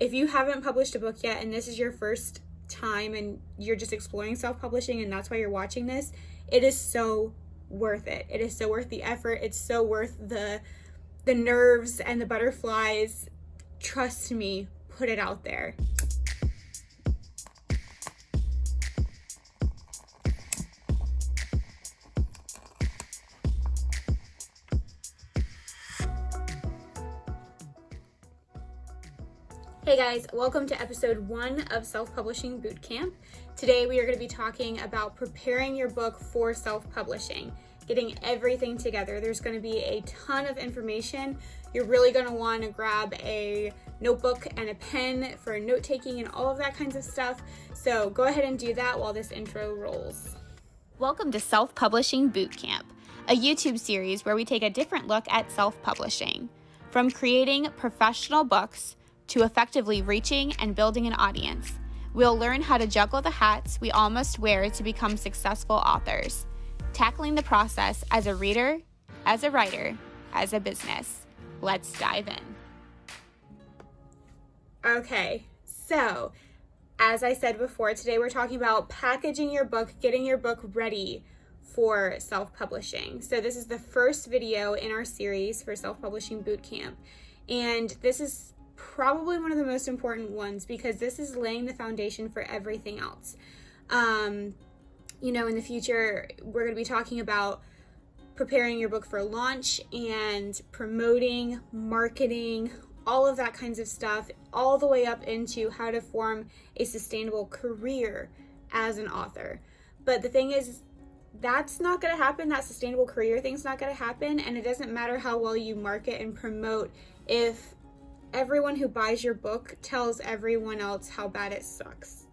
If you haven't published a book yet and this is your first time and you're just exploring self-publishing and that's why you're watching this, it is so worth it. It is so worth the effort. It's so worth the nerves and the butterflies. Trust me, put it out there. Hey guys, welcome to episode 1 of Self-Publishing Bootcamp. Today we are going to be talking about preparing your book for self-publishing, getting everything together. There's going to be a ton of information. You're really going to want to grab a notebook and a pen for note-taking and all of that kinds of stuff. So go ahead and do that while this intro rolls. Welcome to Self-Publishing Bootcamp, a YouTube series where we take a different look at self-publishing. From creating professional books to effectively reaching and building an audience, we'll learn how to juggle the hats we all must wear to become successful authors, tackling the process as a reader, as a writer, as a business. Let's dive in. Okay, so as I said before, today we're talking about packaging your book, getting your book ready for self-publishing. So this is the first video in our series for Self-Publishing Bootcamp, and this is probably one of the most important ones because this is laying the foundation for everything else. In the future, we're going to be talking about preparing your book for launch and promoting, marketing, all of that kinds of stuff, all the way up into how to form a sustainable career as an author. But the thing is, that's not going to happen. That sustainable career thing's not going to happen. And it doesn't matter how well you market and promote if everyone who buys your book tells everyone else how bad it sucks.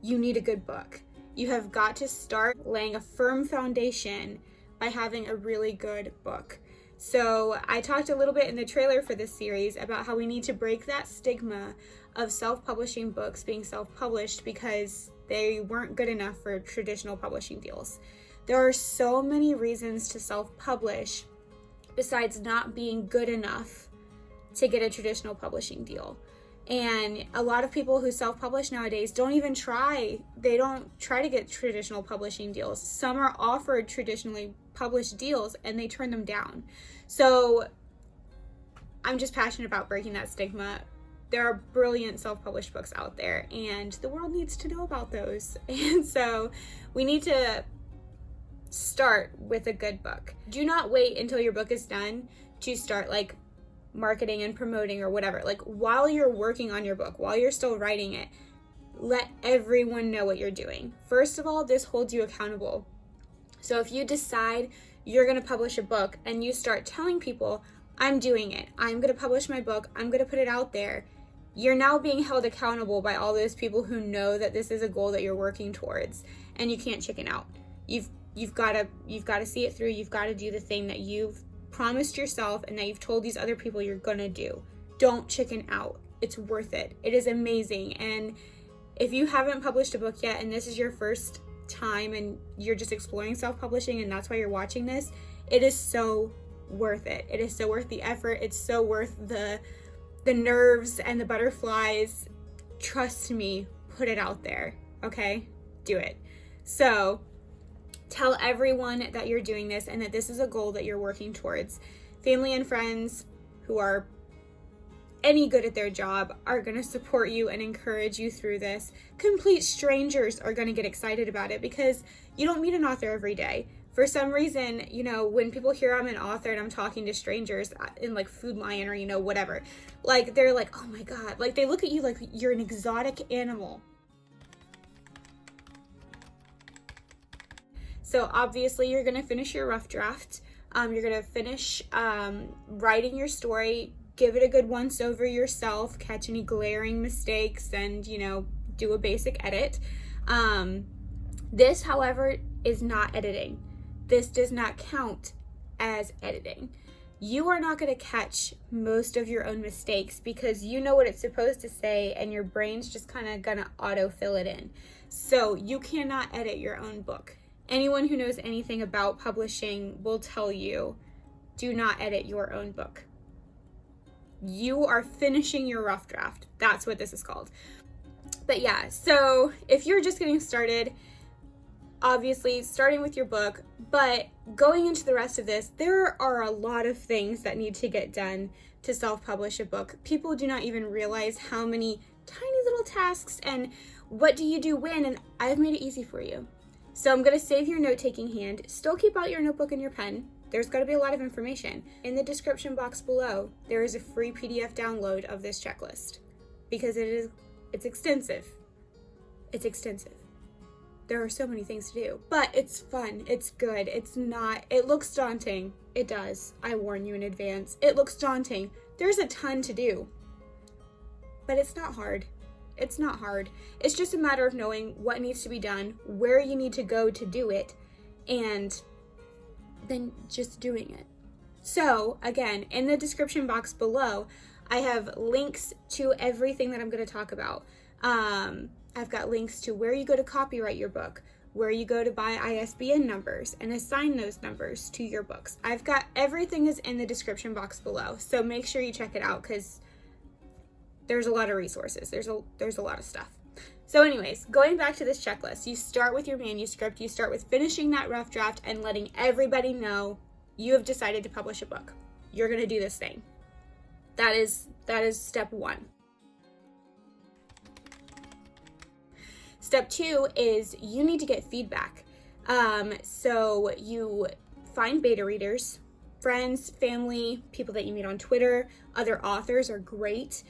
You need a good book. You have got to start laying a firm foundation by having a really good book. So I talked a little bit in the trailer for this series about how we need to break that stigma of self-publishing books being self-published because they weren't good enough for traditional publishing deals. There are so many reasons to self-publish besides not being good enough to get a traditional publishing deal. And a lot of people who self-publish nowadays don't even try. They don't try to get traditional publishing deals. Some are offered traditionally published deals and they turn them down. So I'm just passionate about breaking that stigma. There are brilliant self-published books out there and the world needs to know about those. And so we need to start with a good book. Do not wait until your book is done to start marketing and promoting or whatever. While you're working on your book, while you're still writing it, let everyone know what you're doing. First of all, this holds you accountable. So if you decide you're going to publish a book and you start telling people, I'm doing it, I'm going to publish my book, I'm going to put it out there, you're now being held accountable by all those people who know that this is a goal that you're working towards, and you can't chicken out. You've got to see it through. You've got to do the thing that you've promised yourself and that you've told these other people you're gonna do. Don't chicken out. It's worth it. It is amazing. And if you haven't published a book yet and this is your first time and you're just exploring self-publishing and that's why you're watching this, it is so worth it. It is so worth the effort. It's so worth the nerves and the butterflies. Trust me, put it out there. Okay? Do it. So tell everyone that you're doing this and that this is a goal that you're working towards. Family and friends who are any good at their job are going to support you and encourage you through this. Complete strangers are going to get excited about it because you don't meet an author every day. For some reason, when people hear I'm an author and I'm talking to strangers in Food Lion or, whatever, they're like, oh my God, they look at you like you're an exotic animal. So obviously you're going to finish your rough draft. You're going to finish writing your story, give it a good once over yourself, catch any glaring mistakes, and, do a basic edit. This, however, is not editing. This does not count as editing. You are not going to catch most of your own mistakes because you know what it's supposed to say and your brain's just kind of going to auto fill it in. So you cannot edit your own book. Anyone who knows anything about publishing will tell you, do not edit your own book. You are finishing your rough draft. That's what this is called. But yeah, so if you're just getting started, obviously starting with your book, but going into the rest of this, there are a lot of things that need to get done to self-publish a book. People do not even realize how many tiny little tasks and what do you do when, and I've made it easy for you. So I'm going to save your note-taking hand. Still keep out your notebook and your pen. There's got to be a lot of information. In the description box below, there is a free PDF download of this checklist because it's extensive. It's extensive. There are so many things to do, but it's fun. It's good. It looks daunting. It does. I warn you in advance. It looks daunting. There's a ton to do, but it's not hard. It's not hard. It's just a matter of knowing what needs to be done, where you need to go to do it, and then just doing it. So again, in the description box below, I have links to everything that I'm going to talk about. I've got links to where you go to copyright your book, where you go to buy ISBN numbers and assign those numbers to your books. I've got everything is in the description box below. So make sure you check it out because there's a lot of resources. There's a lot of stuff. So anyways, going back to this checklist, you start with your manuscript, you start with finishing that rough draft and letting everybody know you have decided to publish a book. You're going to do this thing. That is step one. Step two is you need to get feedback. So you find beta readers, friends, family, people that you meet on Twitter. Other authors are great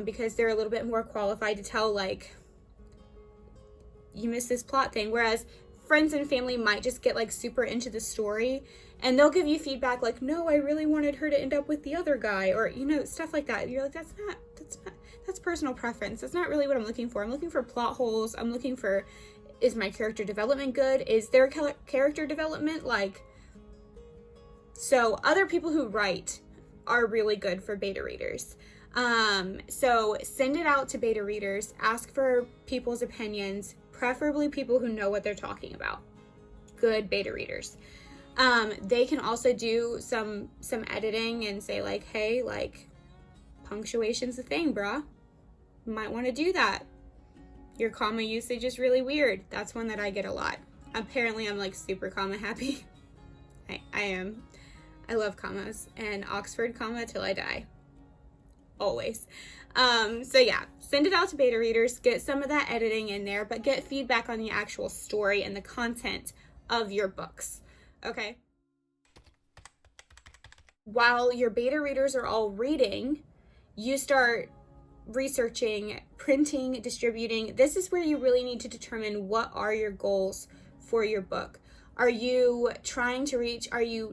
because they're a little bit more qualified to tell, like, you missed this plot thing. Whereas friends and family might just get like super into the story and they'll give you feedback like, no, I really wanted her to end up with the other guy, or, you know, stuff like that. You're like, that's personal preference. That's not really what I'm looking for. I'm looking for plot holes. I'm looking for, is my character development good? Is there character development? Like, so other people who write are really good for beta readers. So send it out to beta readers, ask for people's opinions, preferably people who know what they're talking about. Good beta readers. They can also do some editing and say like, hey, like, punctuation's a thing, bruh. You might want to do that. Your comma usage is really weird. That's one that I get a lot. Apparently I'm like super comma happy. I am. I love commas and Oxford comma till I die. Always. So yeah, send it out to beta readers, get some of that editing in there, but get feedback on the actual story and the content of your books. Okay? While your beta readers are all reading, you start researching, printing, distributing. This is where you really need to determine what are your goals for your book. Are you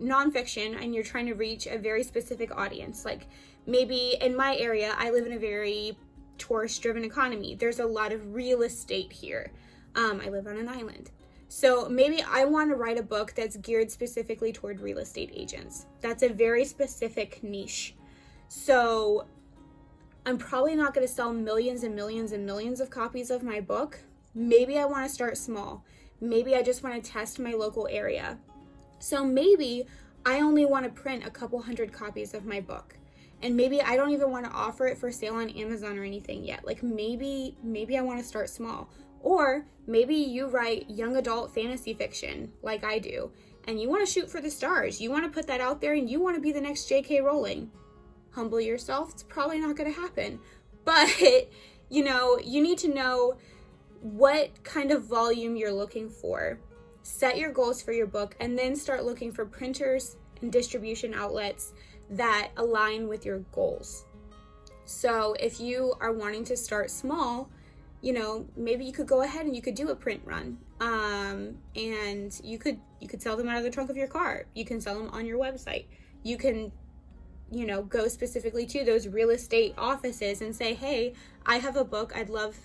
nonfiction and you're trying to reach a very specific audience? Like maybe in my area, I live in a very tourist-driven economy. There's a lot of real estate here. I live on an island. So maybe I want to write a book that's geared specifically toward real estate agents. That's a very specific niche. So I'm probably not going to sell millions and millions and millions of copies of my book. Maybe I want to start small. Maybe I just want to test my local area. So maybe I only want to print a couple hundred copies of my book. And maybe I don't even want to offer it for sale on Amazon or anything yet. Like maybe I want to start small. Or maybe you write young adult fantasy fiction like I do, and you want to shoot for the stars. You want to put that out there and you want to be the next J.K. Rowling. Humble yourself. It's probably not going to happen. But, you know, you need to know what kind of volume you're looking for. Set your goals for your book and then start looking for printers and distribution outlets that align with your goals. So if you are wanting to start small, you know, maybe you could go ahead and you could do a print run. And you could sell them out of the trunk of your car. You can sell them on your website. You can, you know, go specifically to those real estate offices and say, hey, I have a book. I'd love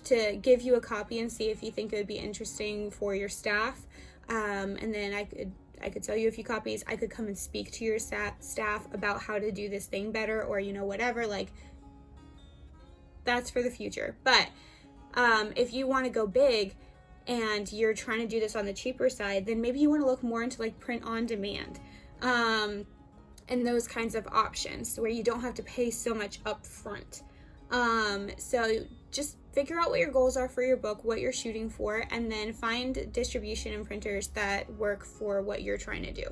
to give you a copy and see if you think it would be interesting for your staff. And then I could sell you a few copies. I could come and speak to your staff about how to do this thing better, or, you know, whatever. Like, that's for the future. But if you want to go big and you're trying to do this on the cheaper side, then maybe you want to look more into like print on demand. and those kinds of options where you don't have to pay so much up front. So just figure out what your goals are for your book, what you're shooting for, and then find distribution and printers that work for what you're trying to do.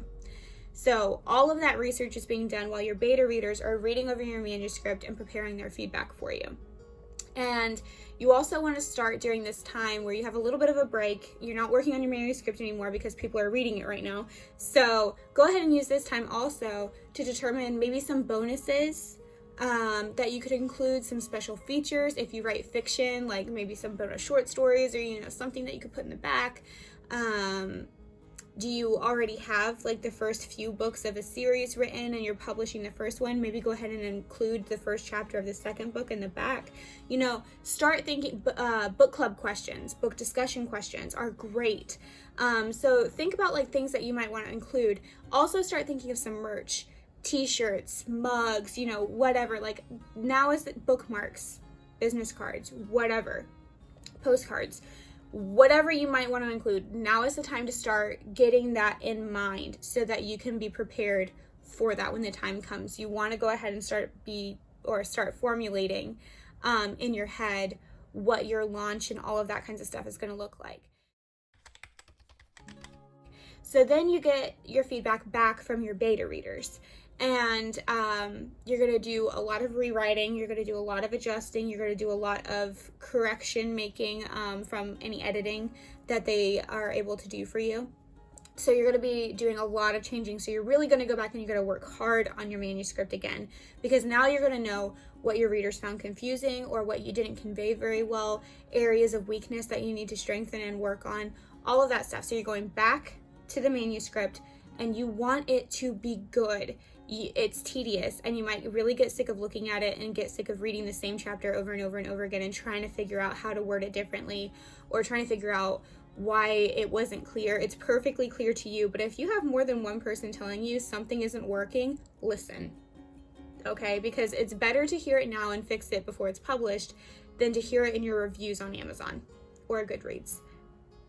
So all of that research is being done while your beta readers are reading over your manuscript and preparing their feedback for you. And you also want to start during this time where you have a little bit of a break. You're not working on your manuscript anymore because people are reading it right now. So go ahead and use this time also to determine maybe some bonuses that you could include, some special features if you write fiction, like maybe some bonus short stories, or something that you could put in the back. Do you already have like the first few books of a series written and you're publishing the first one? Maybe go ahead and include the first chapter of the second book in the back. Start thinking. Book club questions, book discussion questions are great. So think about like things that you might want to include. Also start thinking of some merch, t-shirts, mugs, whatever. Like now is the bookmarks, business cards, whatever, postcards, whatever you might want to include. Now is the time to start getting that in mind so that you can be prepared for that when the time comes. You want to go ahead and start formulating in your head what your launch and all of that kinds of stuff is going to look like. So then you get your feedback back from your beta readers. And you're going to do a lot of rewriting, you're going to do a lot of adjusting, you're going to do a lot of correction making from any editing that they are able to do for you. So you're going to be doing a lot of changing. So you're really going to go back and you're going to work hard on your manuscript again, because now you're going to know what your readers found confusing or what you didn't convey very well, areas of weakness that you need to strengthen and work on, all of that stuff. So you're going back to the manuscript and you want it to be good. It's tedious and you might really get sick of looking at it and get sick of reading the same chapter over and over and over again and trying to figure out how to word it differently or trying to figure out why it wasn't clear. It's perfectly clear to you, but if you have more than one person telling you something isn't working, listen, okay? Because it's better to hear it now and fix it before it's published than to hear it in your reviews on Amazon or Goodreads.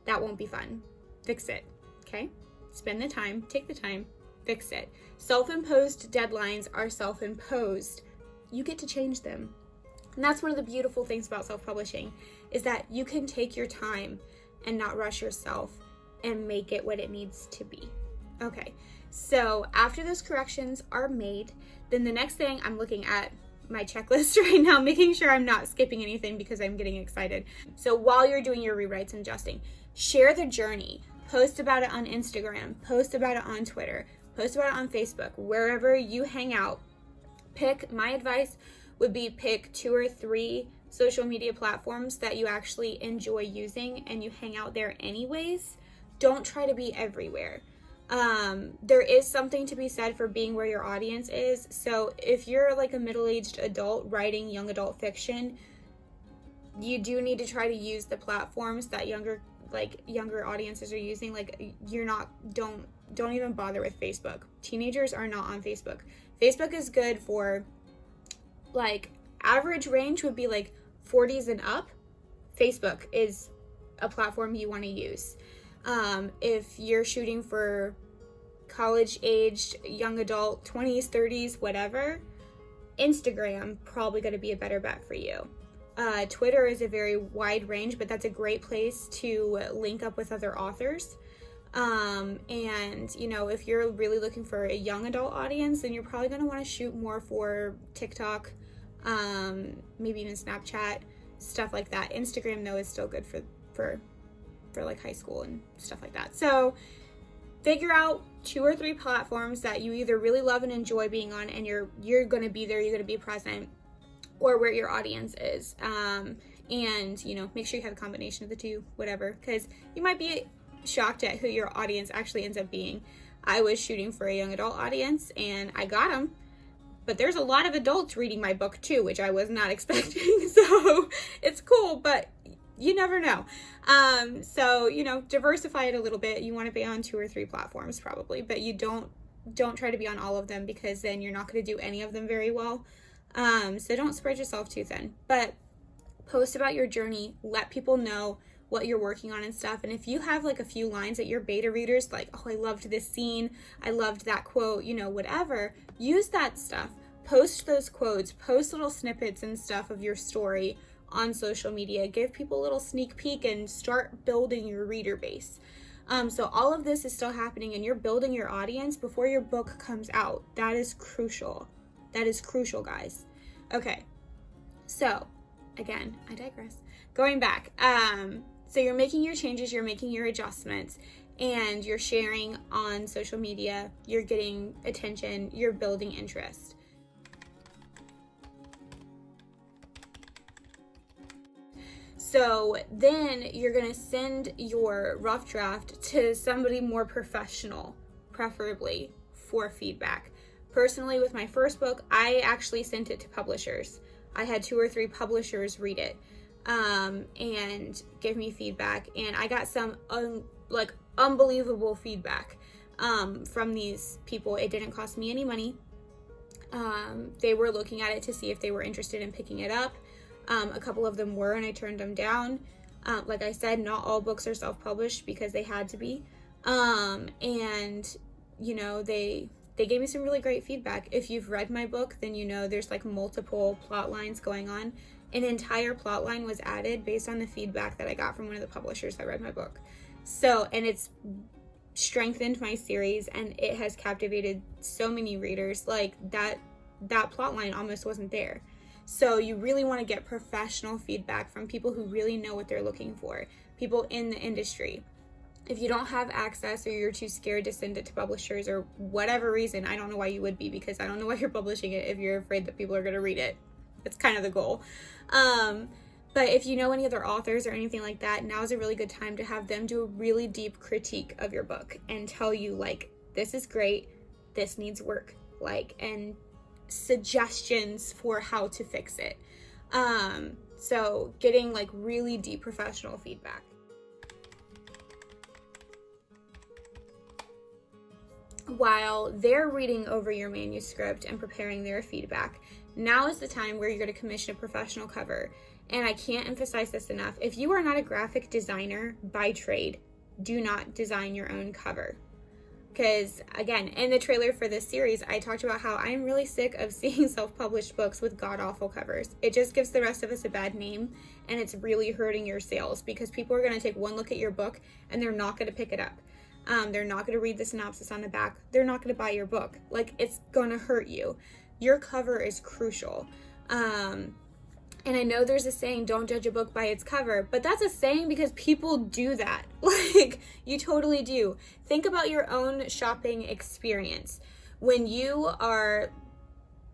That won't be fun. Fix it, okay? Spend the time, take the time, fix it. Self-imposed deadlines are self-imposed. You get to change them. And that's one of the beautiful things about self-publishing, is that you can take your time and not rush yourself and make it what it needs to be. Okay, so after those corrections are made, then the next thing, I'm looking at my checklist right now, making sure I'm not skipping anything because I'm getting excited. So while you're doing your rewrites and adjusting, share the journey. Post about it on Instagram, post about it on Twitter, post about it on Facebook, wherever you hang out. My advice would be pick 2 or 3 social media platforms that you actually enjoy using and you hang out there anyways. Don't try to be everywhere. There is something to be said for being where your audience is. So if you're like a middle-aged adult writing young adult fiction, you do need to try to use the platforms that younger audiences are using. Like don't even bother with Facebook. Teenagers are not on Facebook. Facebook is good for, like, average range would be like 40s and up. Facebook is a platform you want to use. If you're shooting for college aged young adult, 20s, 30s, whatever, Instagram probably going to be a better bet for you. Twitter is a very wide range, but that's a great place to link up with other authors. And if you're really looking for a young adult audience, then you're probably going to want to shoot more for TikTok, maybe even Snapchat, stuff like that. Instagram, though, is still good for like high school and stuff like that. So figure out 2 or 3 platforms that you either really love and enjoy being on, and you're going to be there, you're going to be present, or where your audience is. And make sure you have a combination of the two, whatever, because you might be shocked at who your audience actually ends up being. I was shooting for a young adult audience and I got them, but there's a lot of adults reading my book too, which I was not expecting. So it's cool, but you never know. So diversify it a little bit. You want to be on 2 or 3 platforms probably, but you don't try to be on all of them, because then you're not going to do any of them very well. So don't spread yourself too thin, but post about your journey. Let people know what you're working on and stuff. And if you have like a few lines that your beta readers like, oh, I loved this scene, I loved that quote, you know, whatever, use that stuff. Post those quotes, post little snippets and stuff of your story on social media. Give people a little sneak peek and start building your reader base. So all of this is still happening and you're building your audience before your book comes out. That is crucial. That is crucial, guys. Okay, so again, I digress. Going back, so you're making your changes, you're making your adjustments, and you're sharing on social media, you're getting attention, you're building interest. So then you're going to send your rough draft to somebody more professional, preferably, for feedback. Personally, with my first book, I actually sent it to publishers. I had 2 or 3 publishers read it and give me feedback. And I got some unbelievable feedback from these people. It didn't cost me any money. They were looking at it to see if they were interested in picking it up. A couple of them were, and I turned them down. Like I said, not all books are self-published because they had to be. And, you know, they gave me some really great feedback. If you've read my book, then you know there's like multiple plot lines going on. An entire plot line was added based on the feedback that I got from one of the publishers that read my book. So, and it's strengthened my series, and it has captivated so many readers. Like that plot line almost wasn't there. So you really want to get professional feedback from people who really know what they're looking for, people in the industry. If you don't have access or you're too scared to send it to publishers or whatever reason, I don't know why you would be, because I don't know why you're publishing it if you're afraid that people are going to read it. It's kind of the goal. But if you know any other authors or anything like that, now is a really good time to have them do a really deep critique of your book and tell you, like, this is great, this needs work, like, and suggestions for how to fix it. So getting like really deep professional feedback. While they're reading over your manuscript and preparing their feedback, now is the time where you're going to commission a professional cover. And I can't emphasize this enough. If you are not a graphic designer by trade, do not design your own cover. Because, again, in the trailer for this series, I talked about how I'm really sick of seeing self-published books with god-awful covers. It just gives the rest of us a bad name, and it's really hurting your sales, because people are going to take one look at your book, and they're not going to pick it up. They're not going to read the synopsis on the back. They're not going to buy your book. Like, it's going to hurt you. Your cover is crucial. And I know there's a saying, don't judge a book by its cover, but that's a saying because people do that. Like, you totally do. Think about your own shopping experience. When you are,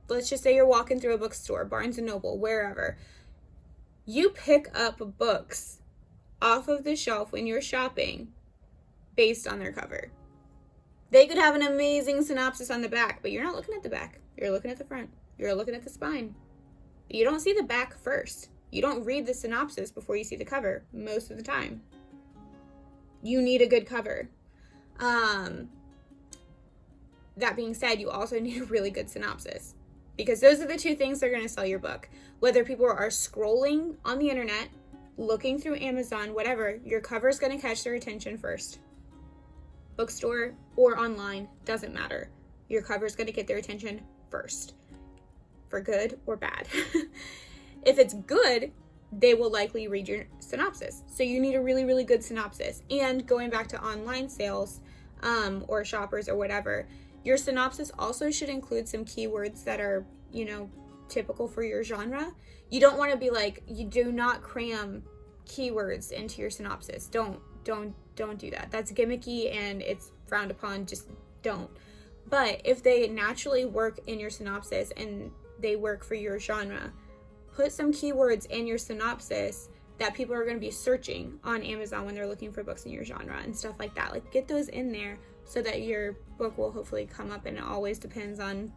let's just say you're walking through a bookstore, Barnes & Noble, wherever, you pick up books off of the shelf when you're shopping based on their cover. They could have an amazing synopsis on the back, but you're not looking at the back. You're looking at the front. You're looking at the spine. You don't see the back first. You don't read the synopsis before you see the cover most of the time. You need a good cover. That being said, you also need a really good synopsis, because those are the 2 things that are going to sell your book. Whether people are scrolling on the internet, looking through Amazon, whatever, your cover is going to catch their attention first. Bookstore or online, doesn't matter. Your cover is going to get their attention first. For good or bad. If it's good, they will likely read your synopsis. So you need a really, really good synopsis. And going back to online sales, or shoppers or whatever, your synopsis also should include some keywords that are, you know, typical for your genre. You don't want to be like, you do not cram keywords into your synopsis. Don't do that. That's gimmicky and it's frowned upon. Just don't. But if they naturally work in your synopsis and they work for your genre, put some keywords in your synopsis that people are going to be searching on Amazon when they're looking for books in your genre and stuff like that. Like, get those in there so that your book will hopefully come up, and it always depends on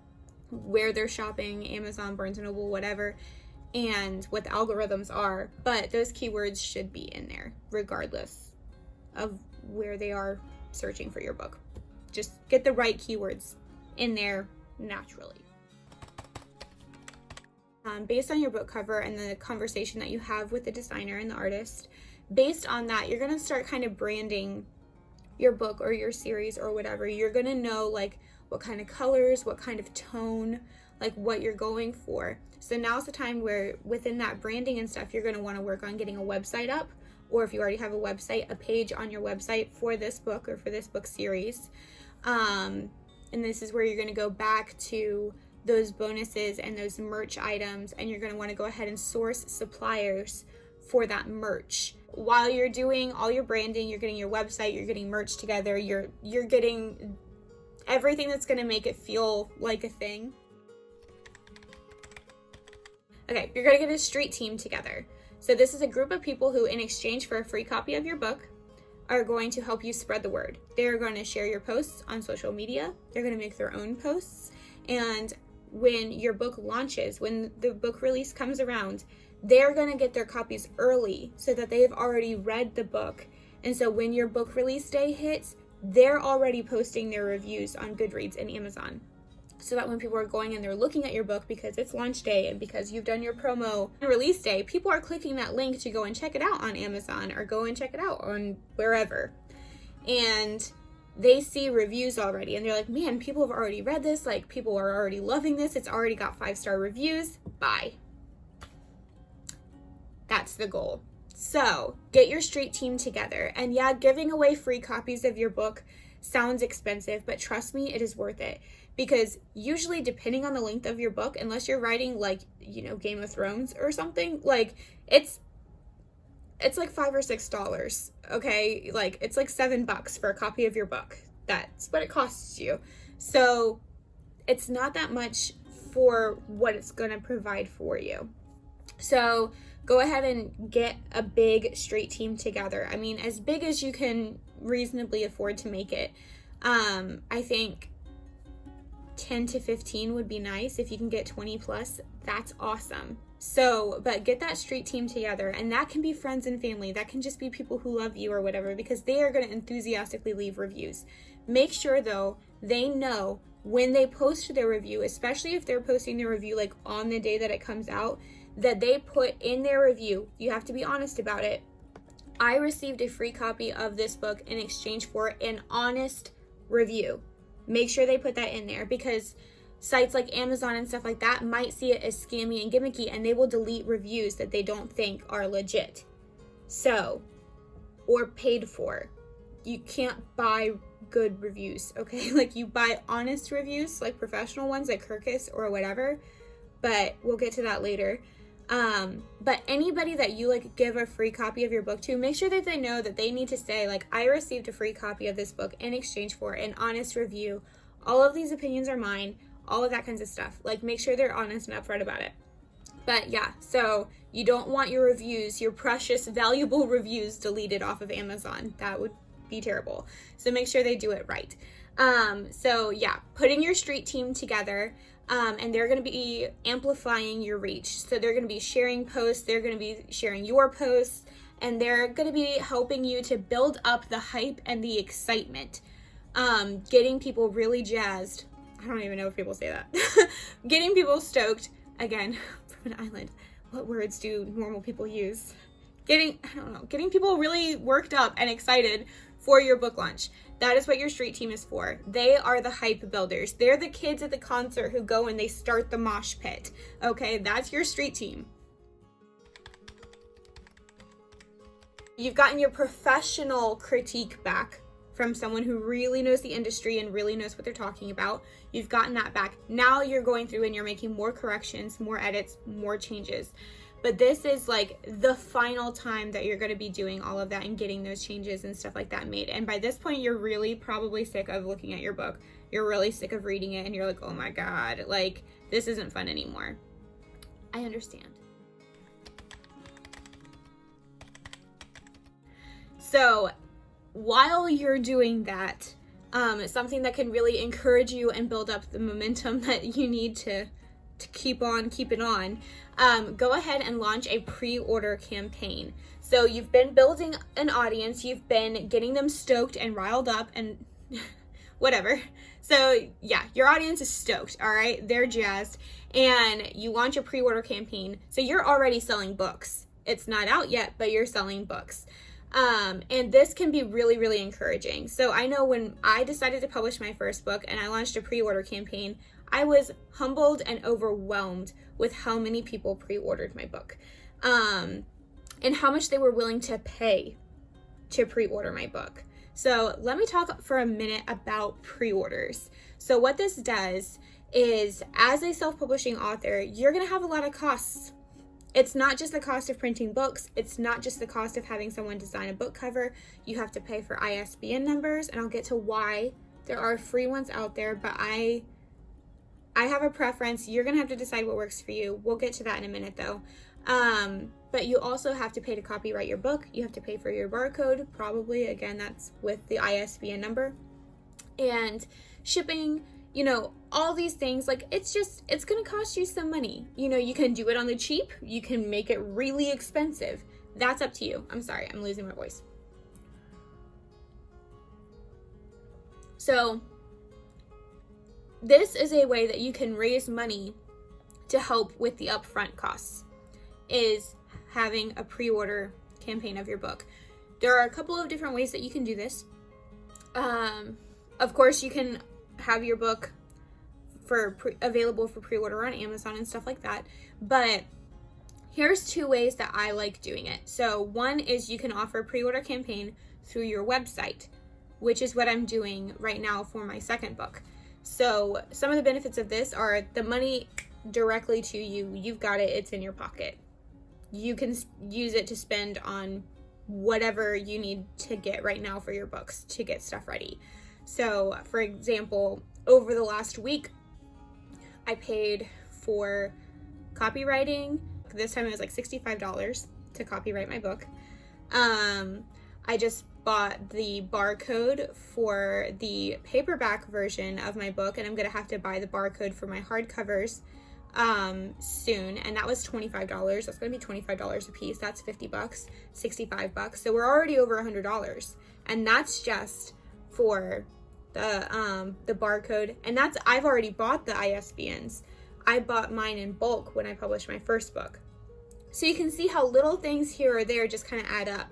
where they're shopping, Amazon, Barnes & Noble, whatever, and what the algorithms are. But those keywords should be in there regardless of where they are searching for your book. Just get the right keywords in there naturally. Based on your book cover and the conversation that you have with the designer and the artist, based on that, you're going to start kind of branding your book or your series or whatever. You're going to know like what kind of colors, what kind of tone, like what you're going for. So now's the time where within that branding and stuff, you're going to want to work on getting a website up, or if you already have a website, a page on your website for this book or for this book series. And this is where you're going to go back to those bonuses and those merch items, and you're going to want to go ahead and source suppliers for that merch. While you're doing all your branding, you're getting your website, you're getting merch together, you're getting everything that's going to make it feel like a thing. Okay, you're going to get a street team together. So this is a group of people who, in exchange for a free copy of your book, are going to help you spread the word. They're going to share your posts on social media. They're going to make their own posts. And when your book launches, when the book release comes around, they're going to get their copies early so that they've already read the book. And so when your book release day hits, they're already posting their reviews on Goodreads and Amazon. So that when people are going and they're looking at your book because it's launch day and because you've done your promo release day, people are clicking that link to go and check it out on Amazon or go and check it out on wherever. And they see reviews already and they're like, man, people have already read this. Like, people are already loving this. It's already got 5-star reviews. Bye. That's the goal. So get your street team together. And yeah, giving away free copies of your book sounds expensive, but trust me, it is worth it. Because usually, depending on the length of your book, unless you're writing like, Game of Thrones or something, like it's like $5 or $6, okay? Like it's like $7 for a copy of your book. That's what it costs you. So it's not that much for what it's going to provide for you. So go ahead and get a big street team together. I mean, as big as you can reasonably afford to make it. I think 10 to 15 would be nice. If you can get 20 plus, that's awesome. So, but get that street team together, and that can be friends and family. That can just be people who love you or whatever, because they are going to enthusiastically leave reviews. Make sure though, they know when they post their review, especially if they're posting their review like on the day that it comes out, that they put in their review, you have to be honest about it, I received a free copy of this book in exchange for an honest review. Make sure they put that in there, because sites like Amazon and stuff like that might see it as scammy and gimmicky, and they will delete reviews that they don't think are legit. So, or paid for. You can't buy good reviews, okay? Like, you buy honest reviews, like professional ones like Kirkus or whatever, but we'll get to that later. But anybody that you like give a free copy of your book to, make sure that they know that they need to say like, I received a free copy of this book in exchange for an honest review. All of these opinions are mine, all of that kinds of stuff. Like, make sure they're honest and upfront about it. But yeah, so you don't want your reviews, your precious, valuable reviews, deleted off of Amazon. That would be terrible. So make sure they do it right. So yeah, putting your street team together. And they're going to be amplifying your reach. So they're going to be sharing posts, they're going to be sharing your posts, and they're going to be helping you to build up the hype and the excitement. Getting people really jazzed. I don't even know if people say that. Getting people stoked. Again, from an island. What words do normal people use? Getting people really worked up and excited for your book launch. That is what your street team is for. They are the hype builders. They're the kids at the concert who go and they start the mosh pit. Okay, that's your street team. You've gotten your professional critique back from someone who really knows the industry and really knows what they're talking about. You've gotten that back. Now you're going through and you're making more corrections, more edits, more changes. But this is like the final time that you're going to be doing all of that and getting those changes and stuff like that made. And by this point, you're really probably sick of looking at your book. You're really sick of reading it and you're like, oh my God, like this isn't fun anymore. I understand. So while you're doing that, something that can really encourage you and build up the momentum that you need to keep it on, go ahead and launch a pre-order campaign. So you've been building an audience, you've been getting them stoked and riled up and whatever. So yeah, your audience is stoked, all right? They're jazzed, and you launch a pre-order campaign. So you're already selling books. it's not out yet, but you're selling books. And this can be really, really encouraging. So I know when I decided to publish my first book and I launched a pre-order campaign, I was humbled and overwhelmed with how many people pre-ordered my book, and how much they were willing to pay to pre-order my book. So let me talk for a minute about pre-orders. So what this does is, as a self-publishing author, you're going to have a lot of costs. It's not just the cost of printing books. It's not just the cost of having someone design a book cover. You have to pay for ISBN numbers, and I'll get to why there are free ones out there, but I have a preference. You're going to have to decide what works for you. We'll get to that in a minute though. But you also have to pay to copyright your book. You have to pay for your barcode, probably. Again, that's with the ISBN number. And shipping, all these things. Like, it's going to cost you some money. You can do it on the cheap. You can make it really expensive. That's up to you. I'm sorry, I'm losing my voice. So this is a way that you can raise money to help with the upfront costs, is having a pre-order campaign of your book. There are a couple of different ways that you can do this. Of course, you can have your book available for pre-order on Amazon and stuff like that. But here's two ways that I like doing it. So one is you can offer a pre-order campaign through your website, which is what I'm doing right now for my second book. So some of the benefits of this are the money directly to you. You've got it. It's in your pocket. You can use it to spend on whatever you need to get right now for your books to get stuff ready. So, for example, over the last week, I paid for copywriting. This time it was like $65 to copyright my book. I just bought the barcode for the paperback version of my book, and I'm going to have to buy the barcode for my hardcovers soon, and that was $25. That's going to be $25 a piece. That's $50, $65. So we're already over $100, and that's just for the barcode, and I've already bought the ISBNs. I bought mine in bulk when I published my first book. So you can see how little things here or there just kind of add up.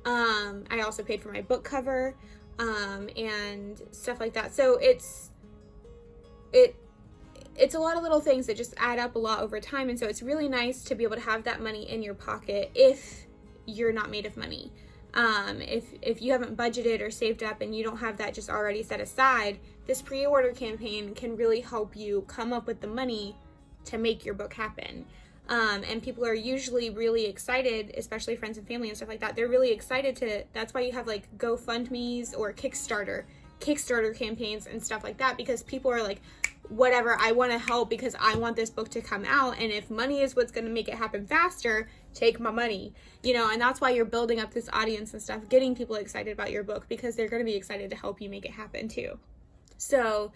I also paid for my book cover, and stuff like that. So it's a lot of little things that just add up a lot over time. And so it's really nice to be able to have that money in your pocket if you're not made of money. If you haven't budgeted or saved up and you don't have that just already set aside, this pre-order campaign can really help you come up with the money to make your book happen. And people are usually really excited, especially friends and family and stuff like that. They're really excited that's why you have like GoFundMe's or Kickstarter campaigns and stuff like that, because people are like, whatever, I want to help because I want this book to come out. And if money is what's going to make it happen faster, take my money, and that's why you're building up this audience and stuff, getting people excited about your book, because they're going to be excited to help you make it happen too. So,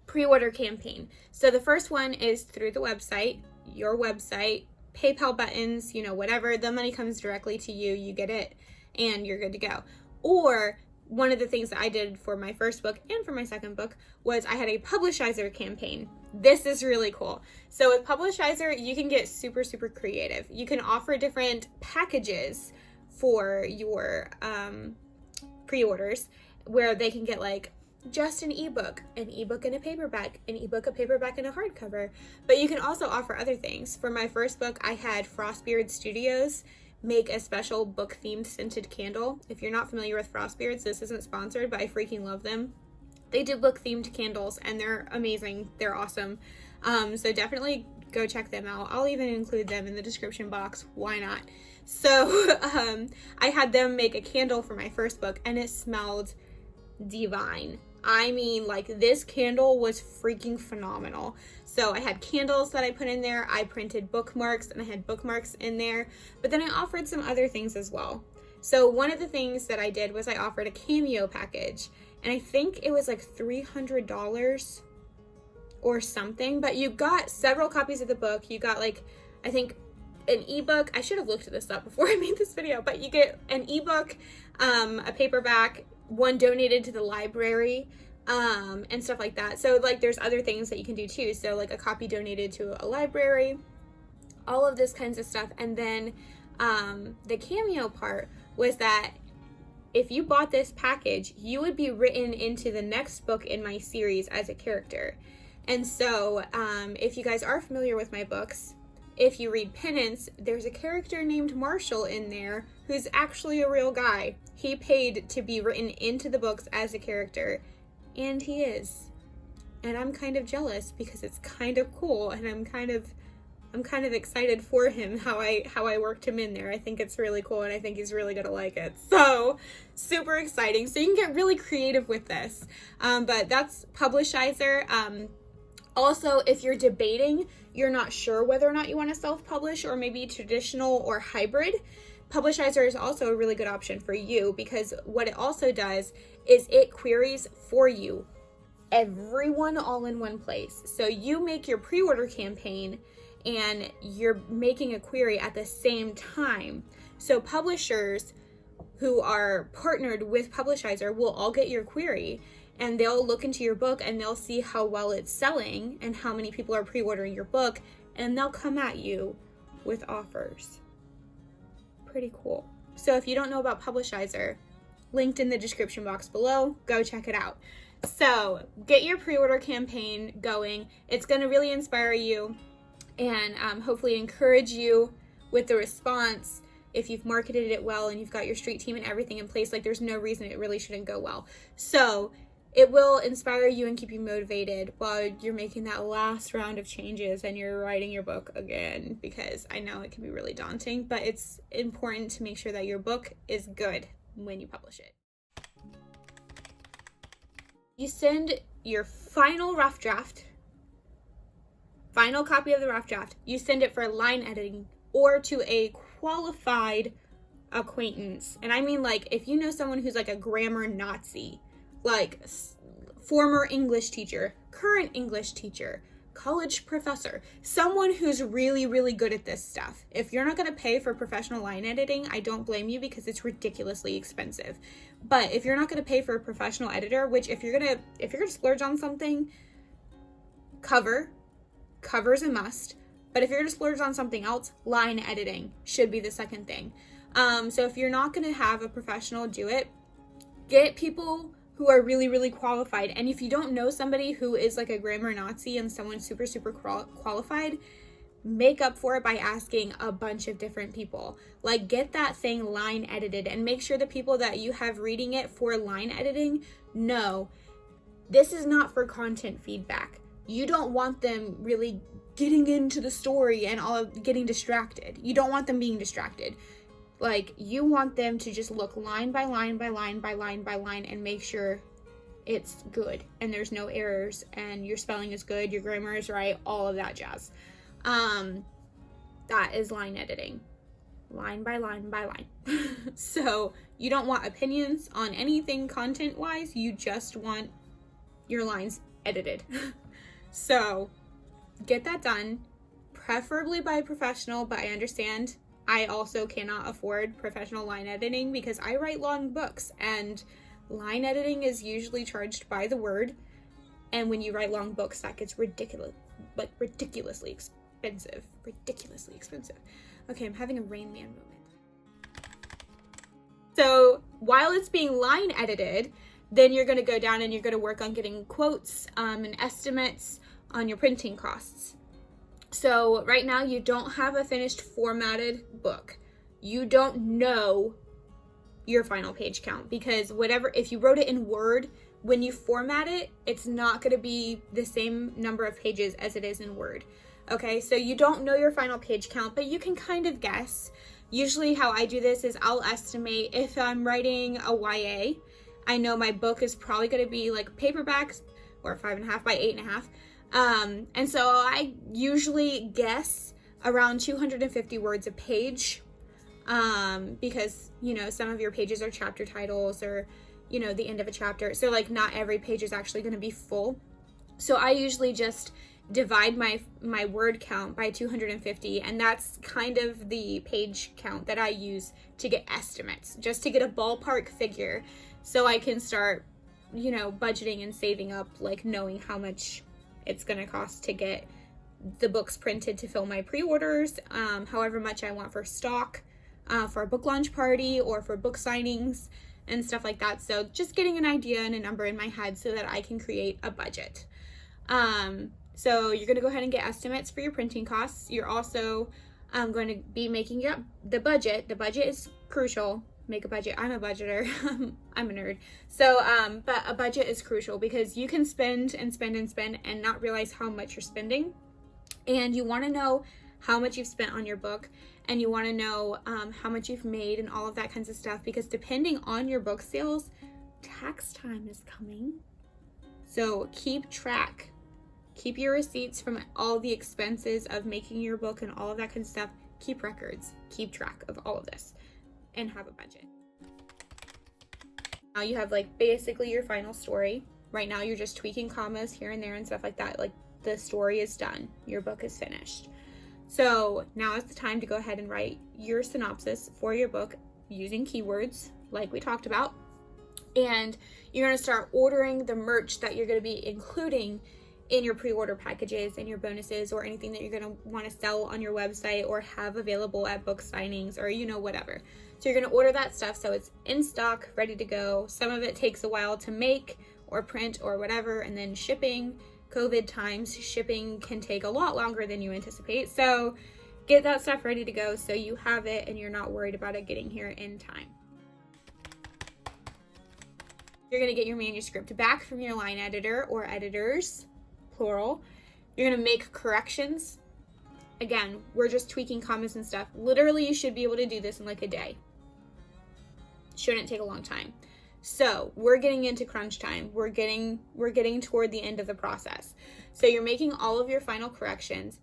pre-order campaign. So the first one is through the website, your website, PayPal buttons, whatever. The money comes directly to you, you get it, and you're good to go. Or one of the things that I did for my first book and for my second book was I had a Publishizer campaign. This is really cool. So with Publishizer, you can get super, super creative. You can offer different packages for your pre-orders, where they can get like just an ebook and a paperback, a paperback, and a hardcover. But you can also offer other things. For my first book, I had Frostbeard Studios make a special book themed scented candle. If you're not familiar with Frostbeards, this isn't sponsored, but I freaking love them. They do book themed candles and they're amazing. They're awesome. So definitely go check them out. I'll even include them in the description box. Why not? So I had them make a candle for my first book and it smelled divine. I mean, like, this candle was freaking phenomenal. So I had candles that I put in there. I printed bookmarks and I had bookmarks in there. But then I offered some other things as well. So one of the things that I did was I offered a cameo package. And I think it was like $300 or something. But you got several copies of the book. You got like, I think, an ebook. I should have looked this up before I made this video. But you get an ebook, a paperback, one donated to the library, and stuff like that. So like there's other things that you can do too. So like a copy donated to a library, all of this kinds of stuff. And then the cameo part was that if you bought this package, you would be written into the next book in my series as a character. And so if you guys are familiar with my books, if you read Penance, there's a character named Marshall in there who's actually a real guy. He paid to be written into the books as a character, and he is. And I'm kind of jealous because it's kind of cool, and I'm kind of excited for him, how I worked him in there. I think it's really cool, and I think he's really gonna like it. So super exciting. So you can get really creative with this. But that's Publishizer. Also, if you're debating, you're not sure whether or not you want to self-publish or maybe traditional or hybrid, Publishizer is also a really good option for you, because what it also does is it queries for you everyone all in one place. So you make your pre-order campaign and you're making a query at the same time. So publishers who are partnered with Publishizer will all get your query, and they'll look into your book and they'll see how well it's selling and how many people are pre-ordering your book, and they'll come at you with offers. Pretty cool. So if you don't know about Publishizer, linked in the description box below, go check it out. So get your pre-order campaign going. It's going to really inspire you and hopefully encourage you with the response. If you've marketed it well and you've got your street team and everything in place, like there's no reason it really shouldn't go well. So it will inspire you and keep you motivated while you're making that last round of changes and you're writing your book again, because I know it can be really daunting, but it's important to make sure that your book is good when you publish it. You send your final rough draft, final copy of the rough draft, you send it for line editing or to a qualified acquaintance. And I mean, like, if you know someone who's like a grammar Nazi, like former English teacher, current English teacher, college professor, someone who's really, really good at this stuff. If you're not going to pay for professional line editing, I don't blame you, because it's ridiculously expensive. But if you're not going to pay for a professional editor, which if you're going to splurge on something, cover's a must. But if you're going to splurge on something else, line editing should be the second thing. So if you're not going to have a professional do it, get people who are really, really qualified. And if you don't know somebody who is like a grammar Nazi and someone super, super qualified, make up for it by asking a bunch of different people. Like, get that thing line edited and make sure the people that you have reading it for line editing know this is not for content feedback. You don't want them really getting into the story and all getting distracted. You don't want them being distracted. Like, you want them to just look line by line by line by line by line and make sure it's good and there's no errors and your spelling is good, your grammar is right, all of that jazz. That is line editing. Line by line by line. So you don't want opinions on anything content-wise, you just want your lines edited. So get that done, preferably by a professional, but I understand I also cannot afford professional line editing because I write long books and line editing is usually charged by the word. And when you write long books, that gets ridiculously expensive. Ridiculously expensive. Okay, I'm having a Rain Man moment. So while it's being line edited, then you're going to go down and you're going to work on getting quotes and estimates on your printing costs. So right now you don't have a finished formatted book. You don't know your final page count, because if you wrote it in Word, when you format it, it's not going to be the same number of pages as it is in Word. Okay, so you don't know your final page count, but you can kind of guess. Usually how I do this is I'll estimate, if I'm writing a YA, I know my book is probably going to be like paperbacks or 5.5 by 8.5. And so I usually guess around 250 words a page, because, you know, some of your pages are chapter titles or, you know, the end of a chapter. So like not every page is actually going to be full. So I usually just divide my word count by 250, and that's kind of the page count that I use to get estimates, just to get a ballpark figure so I can start, you know, budgeting and saving up, like knowing how much it's going to cost to get the books printed to fill my pre-orders, however much I want for stock, for a book launch party or for book signings and stuff like that. So just getting an idea and a number in my head so that I can create a budget. So you're going to go ahead and get estimates for your printing costs. You're also going to be making up the budget. The budget is crucial. Make a budget. I'm a budgeter. I'm a nerd. So, but a budget is crucial because you can spend and spend and spend and not realize how much you're spending. And you want to know how much you've spent on your book, and you want to know how much you've made and all of that kinds of stuff, because depending on your book sales, tax time is coming. So keep track. Keep your receipts from all the expenses of making your book and all of that kind of stuff. Keep records. Keep track of all of this and have a budget. Now you have like basically your final story. Right now you're just tweaking commas here and there and stuff like that. Like the story is done. Your book is finished. So now is the time to go ahead and write your synopsis for your book using keywords like we talked about. And you're going to start ordering the merch that you're going to be including in your pre-order packages and your bonuses or anything that you're going to want to sell on your website or have available at book signings or, whatever. So you're going to order that stuff so it's in stock, ready to go. Some of it takes a while to make or print or whatever, and then shipping. COVID times, shipping can take a lot longer than you anticipate. So get that stuff ready to go so you have it and you're not worried about it getting here in time. You're going to get your manuscript back from your line editor or editors, plural. You're going to make corrections. Again, we're just tweaking commas and stuff. Literally, you should be able to do this in like a day. Shouldn't take a long time. So we're getting into crunch time. We're getting toward the end of the process. So you're making all of your final corrections.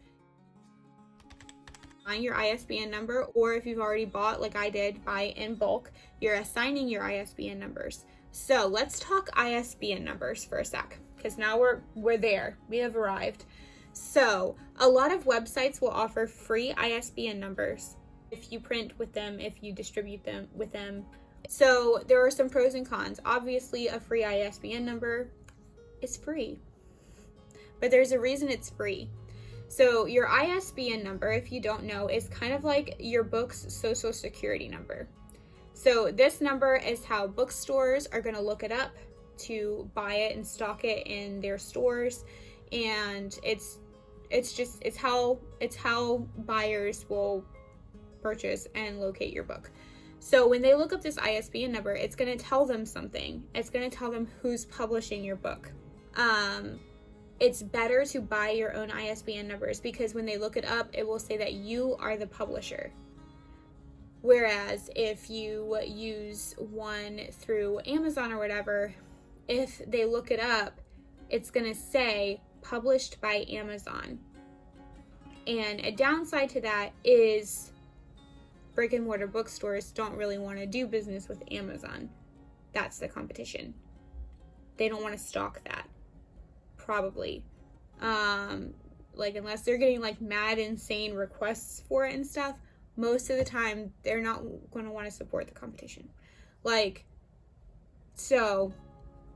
Find your ISBN number, or if you've already bought, like I did, buy in bulk, you're assigning your ISBN numbers. So let's talk ISBN numbers for a sec, because now we're there. We have arrived. So a lot of websites will offer free ISBN numbers if you print with them, if you distribute them with them. So there are some pros and cons. Obviously, a free ISBN number is free, but there's a reason it's free. So your ISBN number, if you don't know, is kind of like your book's social security number. So this number is how bookstores are going to look it up to buy it and stock it in their stores, and it's how buyers will purchase and locate your book. So when they look up this ISBN number, it's going to tell them something. It's going to tell them who's publishing your book. It's better to buy your own ISBN numbers because when they look it up, it will say that you are the publisher. Whereas if you use one through Amazon or whatever, if they look it up, it's going to say published by Amazon. And a downside to that is brick and mortar bookstores don't really want to do business with Amazon. That's the competition. They don't want to stock that. Probably. Unless they're getting like mad, insane requests for it and stuff, most of the time they're not going to want to support the competition. So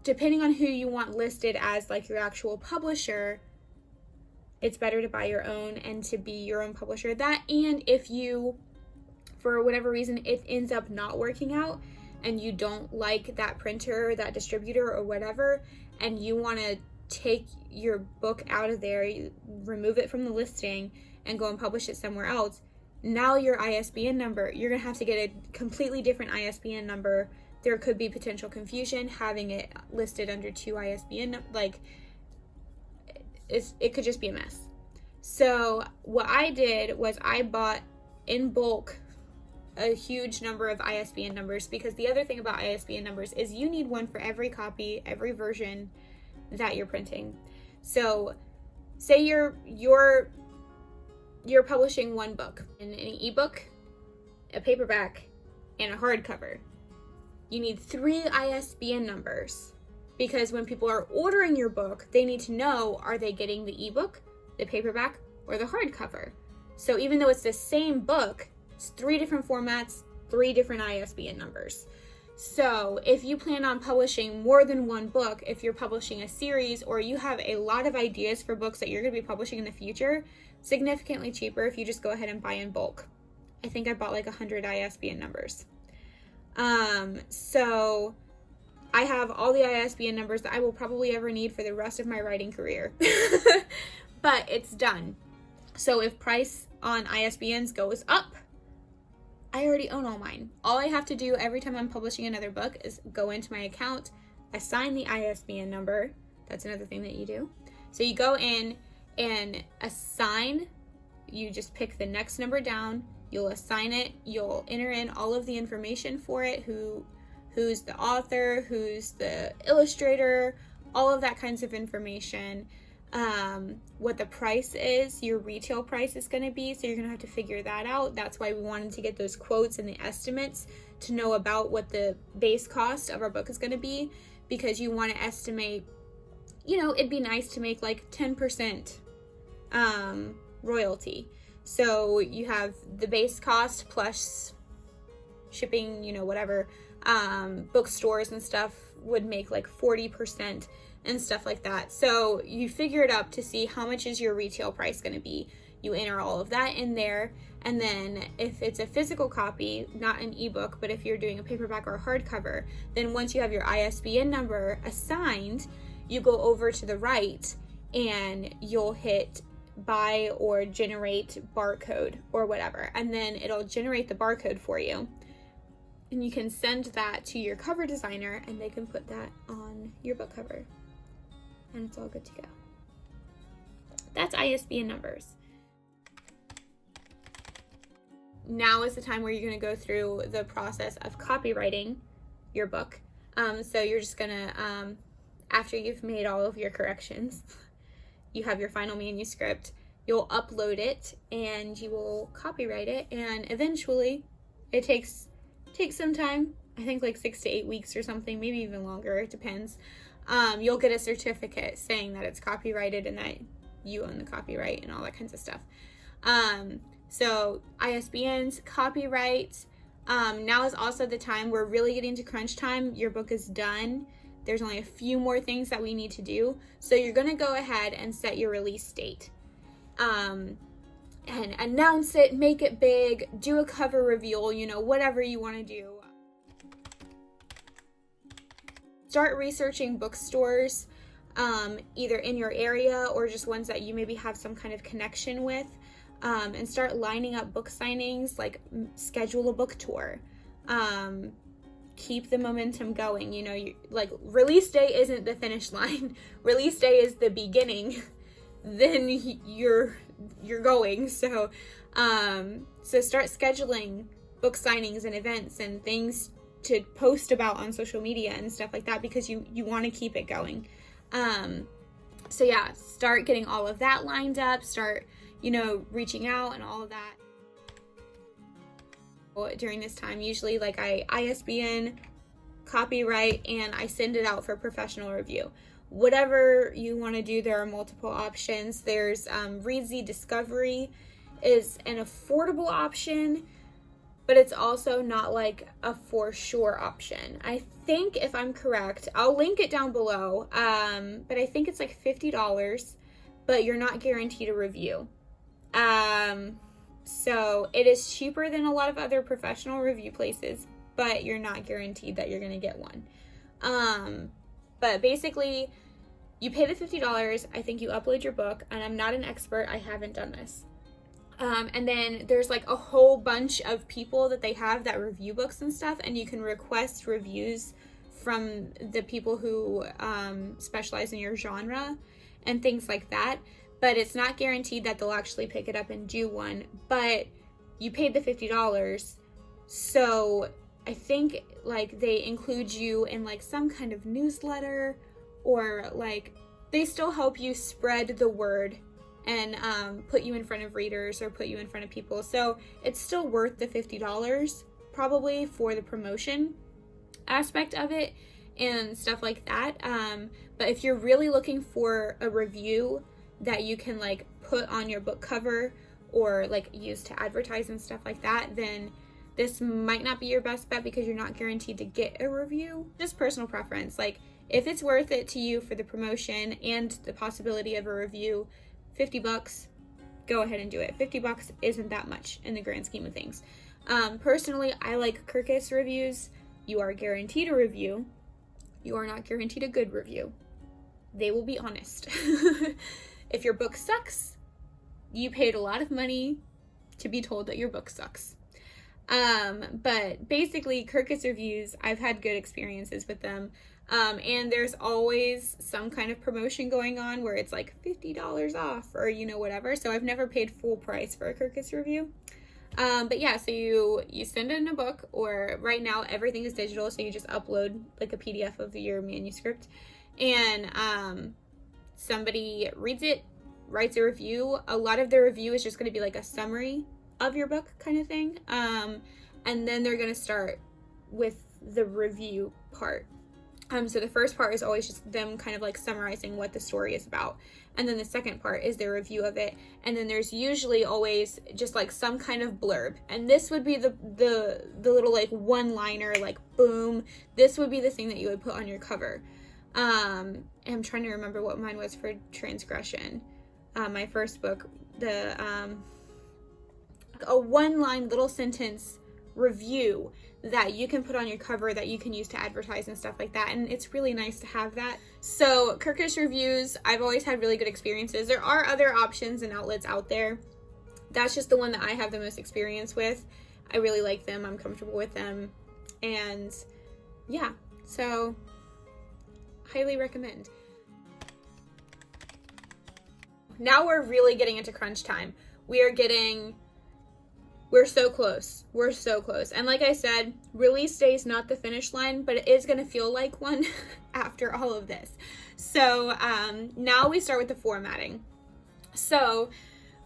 depending on who you want listed as like your actual publisher, it's better to buy your own and to be your own publisher. That, and if you, for whatever reason, it ends up not working out and you don't like that printer, that distributor or whatever, and you want to take your book out of there, you remove it from the listing and go and publish it somewhere else, now your ISBN number, you're going to have to get a completely different ISBN number. There could be potential confusion having it listed under two ISBN, it could just be a mess. So what I did was I bought in bulk a huge number of ISBN numbers, because the other thing about ISBN numbers is you need one for every copy, every version that you're printing. So say you're publishing one book, an ebook, a paperback, and a hardcover. You need 3 ISBN numbers, because when people are ordering your book, they need to know, are they getting the ebook, the paperback, or the hardcover? So even though it's the same book, it's 3 different formats, 3 different ISBN numbers. So if you plan on publishing more than one book, if you're publishing a series, or you have a lot of ideas for books that you're going to be publishing in the future, significantly cheaper if you just go ahead and buy in bulk. I think I bought like 100 ISBN numbers. So I have all the ISBN numbers that I will probably ever need for the rest of my writing career. But it's done. So if price on ISBNs goes up, I already own all mine. All I have to do every time I'm publishing another book is go into my account, assign the ISBN number. That's another thing that you do. So you go in and assign, you just pick the next number down, you'll assign it, you'll enter in all of the information for it, who's the author, who's the illustrator, all of that kinds of information. What the price is, your retail price is going to be, so you're going to have to figure that out. That's why we wanted to get those quotes and the estimates to know about what the base cost of our book is going to be, because you want to estimate, it'd be nice to make like 10% royalty. So you have the base cost plus shipping, whatever, bookstores and stuff would make like 40% and stuff like that. So you figure it up to see how much is your retail price going to be. You enter all of that in there, and then if it's a physical copy, not an ebook, but if you're doing a paperback or a hardcover, then once you have your ISBN number assigned, you go over to the right and you'll hit buy or generate barcode or whatever, and then it'll generate the barcode for you. And you can send that to your cover designer and they can put that on your book cover. And it's all good to go. That's ISBN numbers. Now is the time where you're going to go through the process of copywriting your book. So you're just going to, after you've made all of your corrections, you have your final manuscript, you'll upload it and you will copyright it. And eventually, it takes some time, I think like 6 to 8 weeks or something, maybe even longer, it depends. You'll get a certificate saying that it's copyrighted and that you own the copyright and all that kinds of stuff. So ISBNs, copyright. Now is also the time we're really getting to crunch time. Your book is done. There's only a few more things that we need to do. So you're going to go ahead and set your release date. And announce it, make it big, do a cover reveal, whatever you want to do. Start researching bookstores, either in your area or just ones that you maybe have some kind of connection with, and start lining up book signings, like schedule a book tour. Keep the momentum going. Like release day isn't the finish line. Release day is the beginning. Then you're going. So start scheduling book signings and events and things to post about on social media and stuff like that, because you want to keep it going. So yeah, start getting all of that lined up, start, reaching out and all of that. During this time, usually like I ISBN, copyright, and I send it out for professional review. Whatever you want to do, there are multiple options. There's Readsy Discovery is an affordable option, but it's also not like a for sure option. I think, if I'm correct, I'll link it down below, but I think it's like $50, but you're not guaranteed a review. So it is cheaper than a lot of other professional review places, but you're not guaranteed that you're going to get one. But basically, you pay the $50, I think you upload your book, and I'm not an expert, I haven't done this. And then there's like a whole bunch of people that they have that review books and stuff, and you can request reviews from the people who specialize in your genre and things like that. But it's not guaranteed that they'll actually pick it up and do one. But you paid the $50, so I think like they include you in like some kind of newsletter, or like they still help you spread the word and put you in front of readers or put you in front of people. So it's still worth the $50 probably for the promotion aspect of it and stuff like that. But if you're really looking for a review that you can like put on your book cover or like use to advertise and stuff like that, then this might not be your best bet because you're not guaranteed to get a review. Just personal preference. Like, if it's worth it to you for the promotion and the possibility of a review, $50, go ahead and do it. $50 isn't that much in the grand scheme of things. Personally, I like Kirkus reviews. You are guaranteed a review. You are not guaranteed a good review. They will be honest. If your book sucks, you paid a lot of money to be told that your book sucks. But basically, Kirkus reviews, I've had good experiences with them. And there's always some kind of promotion going on where it's like $50 off or, you know, whatever. So I've never paid full price for a Kirkus review. But yeah, so you send in a book, or right now everything is digital. So you just upload like a PDF of your manuscript, and, somebody reads it, writes a review. A lot of the review is just going to be like a summary of your book kind of thing. And then they're going to start with the review part. So the first part is always just them kind of like summarizing what the story is about. And then the second part is their review of it. And then there's usually always just like some kind of blurb. And this would be the little like one-liner, like boom. This would be the thing that you would put on your cover. And I'm trying to remember what mine was for Transgression. My first book, a one-line little sentence review that you can put on your cover that you can use to advertise and stuff like that, and it's really nice to have that. So Kirkus reviews, I've always had really good experiences. There are other options and outlets out there. That's just the one that I have the most experience with. I really like them, I'm comfortable with them, and yeah, so highly recommend. Now we're really getting into crunch time. We're so close. We're so close. And like I said, release day is not the finish line, but it is going to feel like one after all of this. So now we start with the formatting. So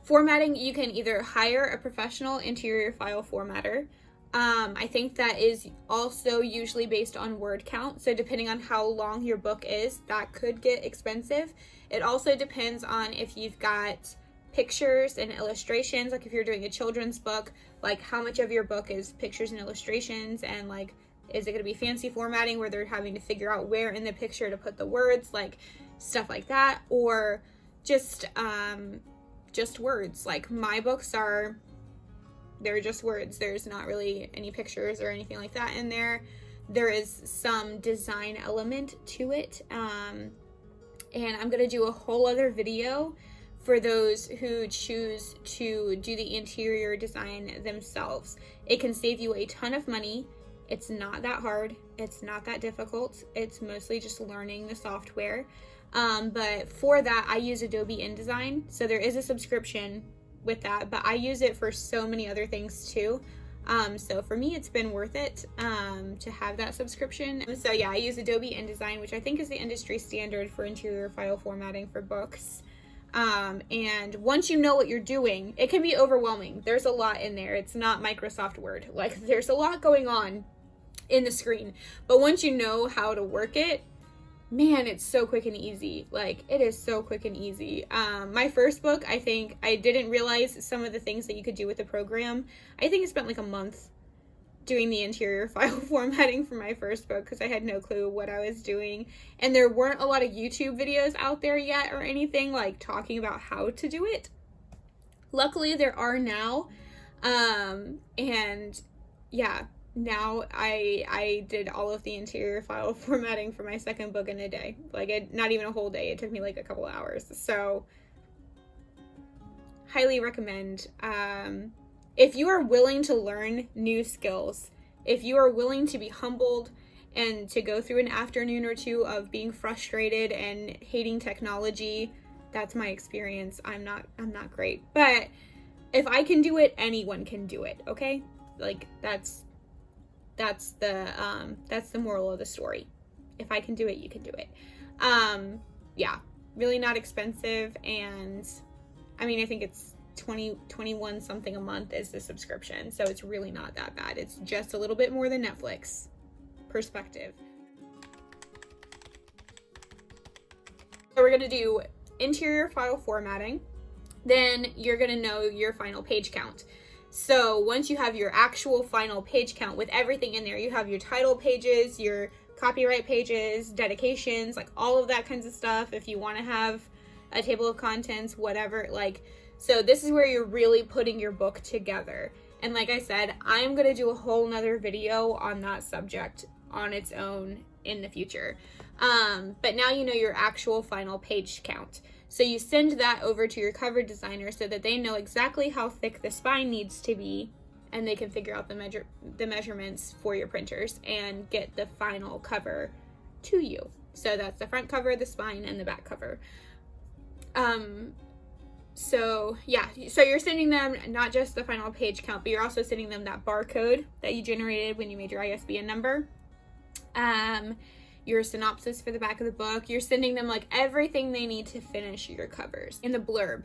formatting, you can either hire a professional interior file formatter. I think that is also usually based on word count. So depending on how long your book is, that could get expensive. It also depends on if you've got pictures and illustrations. Like if you're doing a children's book, like how much of your book is pictures and illustrations, and like is it going to be fancy formatting where they're having to figure out where in the picture to put the words, like stuff like that, or just words. Like my books they're just words. There's not really any pictures or anything like that in there. There is some design element to it, and I'm going to do a whole other video for those who choose to do the interior design themselves. It can save you a ton of money. It's not that hard. It's not that difficult. It's mostly just learning the software. But for that, I use Adobe InDesign. So there is a subscription with that, but I use it for so many other things too. So for me, it's been worth it to have that subscription. So yeah, I use Adobe InDesign, which I think is the industry standard for interior file formatting for books. And once you know what you're doing, it can be overwhelming. There's a lot in there. It's not Microsoft Word. Like there's a lot going on in the screen, but once you know how to work it, man, it's so quick and easy. Like it is so quick and easy. My first book, I think I didn't realize some of the things that you could do with the program. I think I spent like a month doing the interior file formatting for my first book because I had no clue what I was doing, and there weren't a lot of YouTube videos out there yet or anything like talking about how to do it. Luckily there are now, and yeah, now I did all of the interior file formatting for my second book in a day. Like not even a whole day, it took me like a couple of hours. So highly recommend. If you are willing to learn new skills, if you are willing to be humbled and to go through an afternoon or two of being frustrated and hating technology, that's my experience. I'm not great, but if I can do it, anyone can do it. Okay, like that's the moral of the story. If I can do it, you can do it. Yeah, really not expensive, and I mean I think it's 21 something a month is the subscription, so it's really not that bad. It's just a little bit more than Netflix. Perspective. So we're gonna do interior file formatting, then you're gonna know your final page count. So once you have your actual final page count with everything in there, you have your title pages, your copyright pages, dedications, like all of that kinds of stuff. If you want to have a table of contents, whatever, like, so this is where you're really putting your book together. And like I said, I'm going to do a whole nother video on that subject on its own in the future. But now you know your actual final page count. So you send that over to your cover designer so that they know exactly how thick the spine needs to be, and they can figure out the measurements for your printers and get the final cover to you. So that's the front cover, the spine, and the back cover. So yeah, so you're sending them not just the final page count, but you're also sending them that barcode that you generated when you made your ISBN number. Your synopsis for the back of the book. You're sending them like everything they need to finish your covers. In the blurb,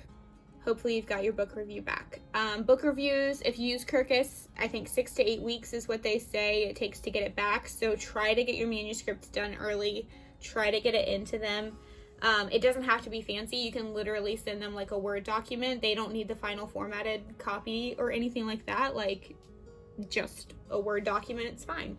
hopefully you've got your book review back. Book reviews, if you use Kirkus, I think 6 to 8 weeks is what they say it takes to get it back. So try to get your manuscripts done early. Try to get it into them. It doesn't have to be fancy. You can literally send them like a Word document. They don't need the final formatted copy or anything like that. Like just a Word document, it's fine.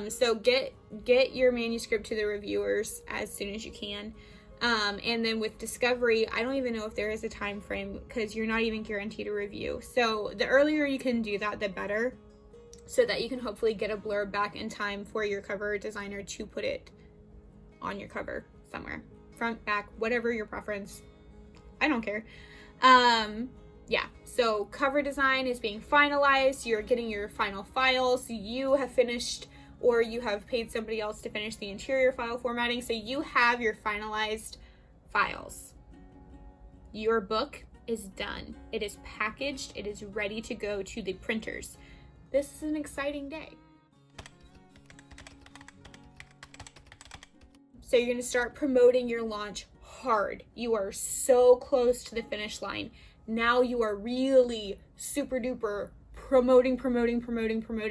So get your manuscript to the reviewers as soon as you can. And then with discovery, I don't even know if there is a time frame because you're not even guaranteed a review. So the earlier you can do that, the better, so that you can hopefully get a blurb back in time for your cover designer to put it on your cover somewhere. Front, back, whatever your preference. I don't care. Yeah, so cover design is being finalized. You're getting your final files. You have finished, or you have paid somebody else to finish the interior file formatting. So you have your finalized files. Your book is done. It is packaged. It is ready to go to the printers. This is an exciting day. So you're going to start promoting your launch hard. You are so close to the finish line. Now you are really super duper promoting.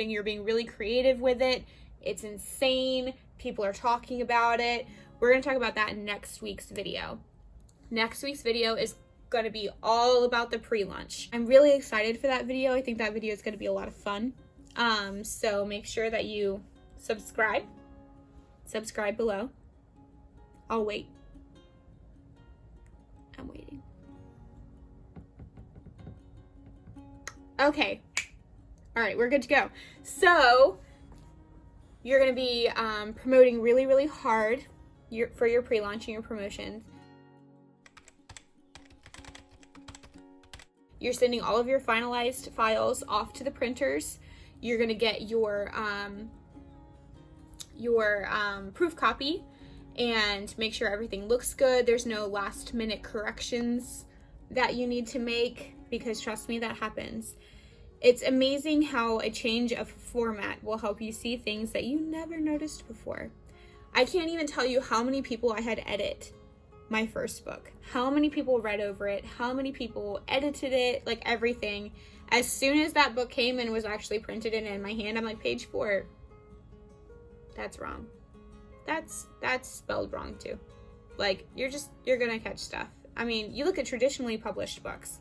You're being really creative with it. It's insane. People are talking about it. We're going to talk about that in next week's video. Next week's video is going to be all about the pre-launch. I'm really excited for that video. I think that video is going to be a lot of fun. So make sure that you subscribe below. I'll wait. I'm waiting. Okay. All right, we're good to go. So you're going to be promoting really, really hard for your pre-launch and your promotions. You're sending all of your finalized files off to the printers. You're going to get your proof copy and make sure everything looks good. There's no last minute corrections that you need to make, because trust me, that happens. It's amazing how a change of format will help you see things that you never noticed before. I can't even tell you how many people I had edit my first book, how many people read over it, how many people edited it, like everything. As soon as that book came and was actually printed and in my hand, I'm like, page 4, that's wrong. That's spelled wrong too. Like, you're gonna catch stuff. I mean, you look at traditionally published books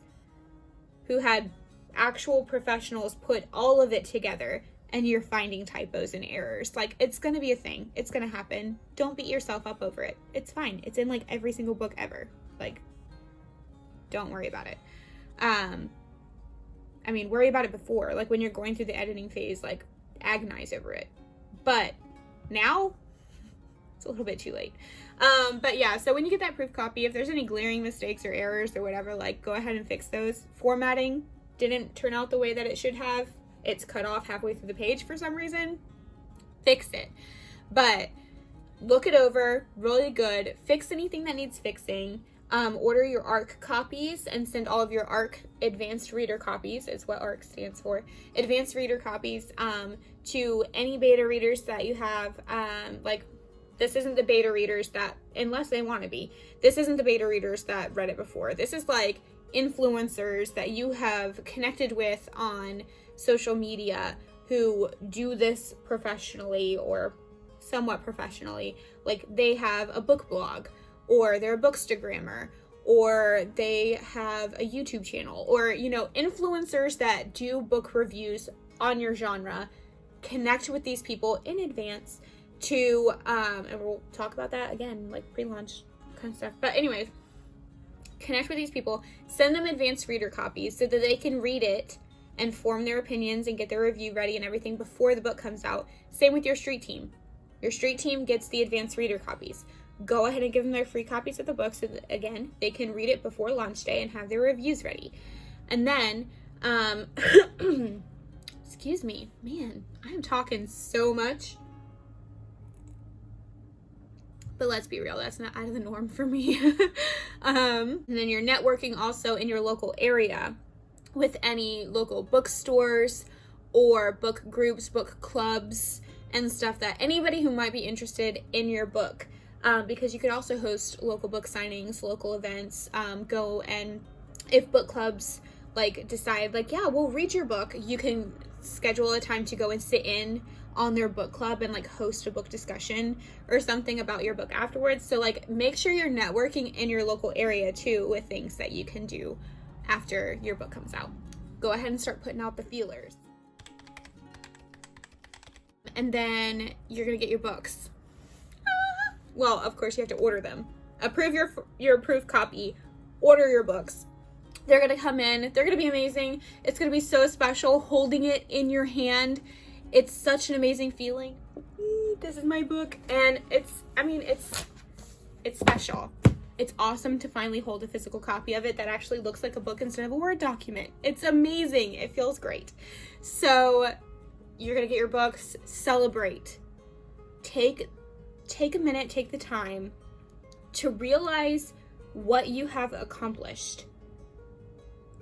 who had actual professionals put all of it together, and you're finding typos and errors. Like, it's gonna be a thing. It's gonna happen. Don't beat yourself up over it. It's fine. It's in like every single book ever. Like, don't worry about it. I mean, worry about it before, like when you're going through the editing phase, like agonize over it. But now it's a little bit too late. But yeah, so when you get that proof copy, if there's any glaring mistakes or errors or whatever, like go ahead and fix those. Formatting didn't turn out the way that it should have. It's cut off halfway through the page for some reason. Fix it. But look it over, really good. Fix anything that needs fixing. Order your ARC copies and send all of your ARC advanced reader copies, is what ARC stands for. Advanced reader copies to any beta readers that you have. Like, this isn't the beta readers that, unless they want to be, this isn't the beta readers that read it before. This is like influencers that you have connected with on social media who do this professionally or somewhat professionally. Like, they have a book blog, or they're a bookstagrammer, or they have a YouTube channel, or, you know, influencers that do book reviews on your genre. Connect with these people in advance to, and we'll talk about that again, like pre-launch kind of stuff. But anyways, connect with these people, send them advanced reader copies so that they can read it and form their opinions and get their review ready and everything before the book comes out. Same with your street team. Your street team gets the advanced reader copies. Go ahead and give them their free copies of the book so that, again, they can read it before launch day and have their reviews ready. And then, excuse me, man, I'm talking so much. But let's be real, that's not out of the norm for me. And then you're networking also in your local area with any local bookstores or book groups, book clubs, and stuff, that anybody who might be interested in your book. Because you could also host local book signings, local events, go and if book clubs like decide like, yeah, we'll read your book, you can schedule a time to go and sit in on their book club and like host a book discussion or something about your book afterwards. So like make sure you're networking in your local area too with things that you can do after your book comes out. Go ahead and start putting out the feelers. And then you're gonna get your books. Well, of course you have to order them. Approve your approved copy, order your books. They're gonna come in, they're gonna be amazing. It's gonna be so special holding it in your hand. It's such an amazing feeling. This is my book, and it's special. It's awesome to finally hold a physical copy of it that actually looks like a book instead of a Word document. It's amazing. It feels great. So you're gonna get your books, celebrate. Take a minute, take the time to realize what you have accomplished.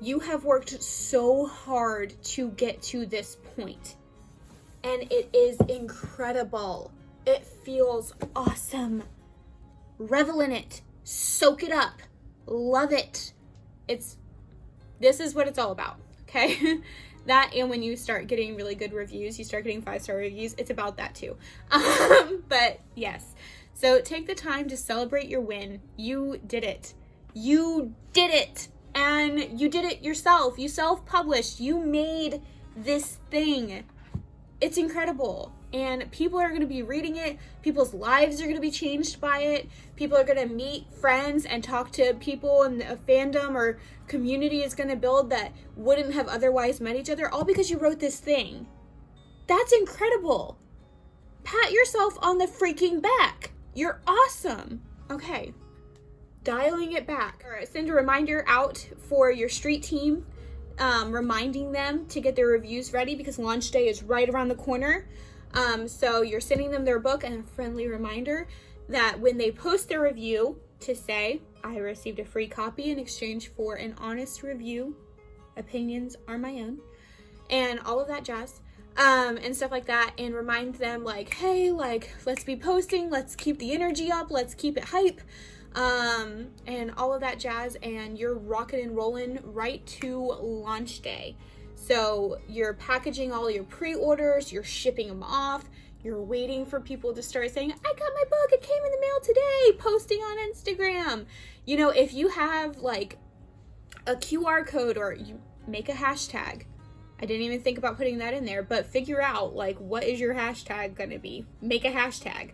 You have worked so hard to get to this point. And it is incredible. It feels awesome. Revel in it. Soak it up. Love it. This is what it's all about, okay? That, and when you start getting really good reviews, you start getting 5-star reviews, it's about that too. But yes. So take the time to celebrate your win. You did it. You did it. And you did it yourself. You self-published. You made this thing. It's incredible, and people are going to be reading it. People's lives are going to be changed by it. People are going to meet friends and talk to people, and a fandom or community is going to build that wouldn't have otherwise met each other, all because you wrote this thing. That's incredible. Pat yourself on the freaking back. You're awesome. Okay, dialing it back. All right, send a reminder out for your street team. Reminding them to get their reviews ready because launch day is right around the corner. So you're sending them their book, and a friendly reminder that when they post their review to say, I received a free copy in exchange for an honest review. Opinions are my own. And all of that jazz. And stuff like that. And remind them like, hey, like, let's be posting. Let's keep the energy up. Let's keep it hype. And all of that jazz, and you're rocking and rolling right to launch day. So you're packaging all your pre-orders, you're shipping them off, you're waiting for people to start saying, I got my book, it came in the mail today, posting on Instagram. You know, if you have like a QR code, or you make a hashtag. I didn't even think about putting that in there, but figure out like, what is your hashtag gonna be? Make a hashtag.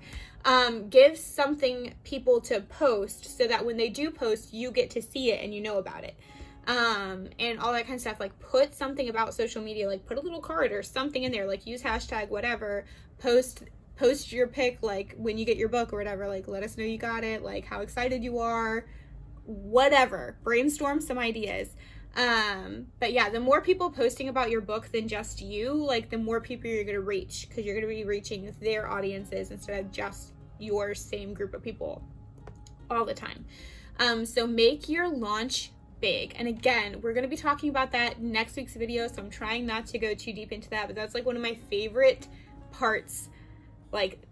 Give something people to post so that when they do post, you get to see it and you know about it. And all that kind of stuff. Like put something about social media, like put a little card or something in there, like use hashtag whatever, post your pic, like when you get your book or whatever, like let us know you got it, like how excited you are, whatever, brainstorm some ideas. But yeah, the more people posting about your book than just you, like the more people you're going to reach, because you're going to be reaching their audiences instead of just your same group of people all the time. So make your launch big. And again, we're going to be talking about that next week's video, so I'm trying not to go too deep into that, but that's like one of my favorite parts. Like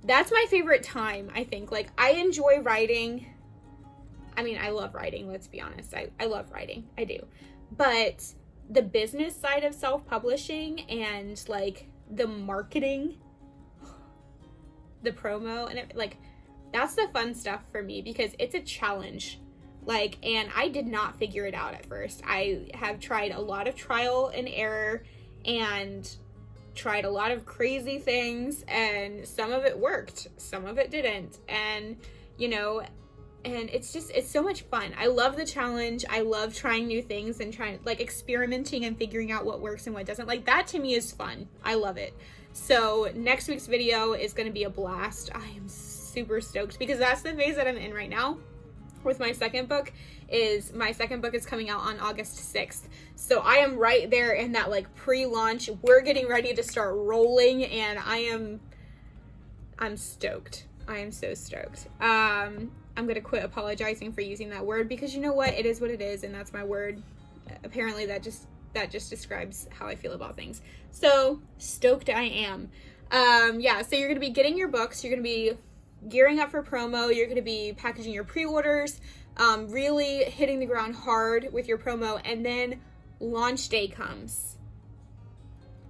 that's my favorite time, I think. Like I enjoy writing. I mean, I love writing, let's be honest. I love writing. I do. But the business side of self-publishing and like the marketing, the promo, and like that's the fun stuff for me because it's a challenge. And I did not figure it out at first. I have tried a lot of trial and error and tried a lot of crazy things, and some of it worked, some of it didn't. And, and it's so much fun. I love the challenge. I love trying new things and experimenting and figuring out what works and what doesn't. That to me is fun. I love it. So next week's video is going to be a blast. I am super stoked because that's the phase that I'm in right now with my second book. My second book is coming out on August 6th. So I am right there in that pre-launch. We're getting ready to start rolling, and I'm stoked. I am so stoked. I'm going to quit apologizing for using that word because you know what? It is what it is, and that's my word. Apparently that just describes how I feel about things. So stoked I am. So you're going to be getting your books. You're going to be gearing up for promo. You're going to be packaging your pre-orders, really hitting the ground hard with your promo, and then launch day comes.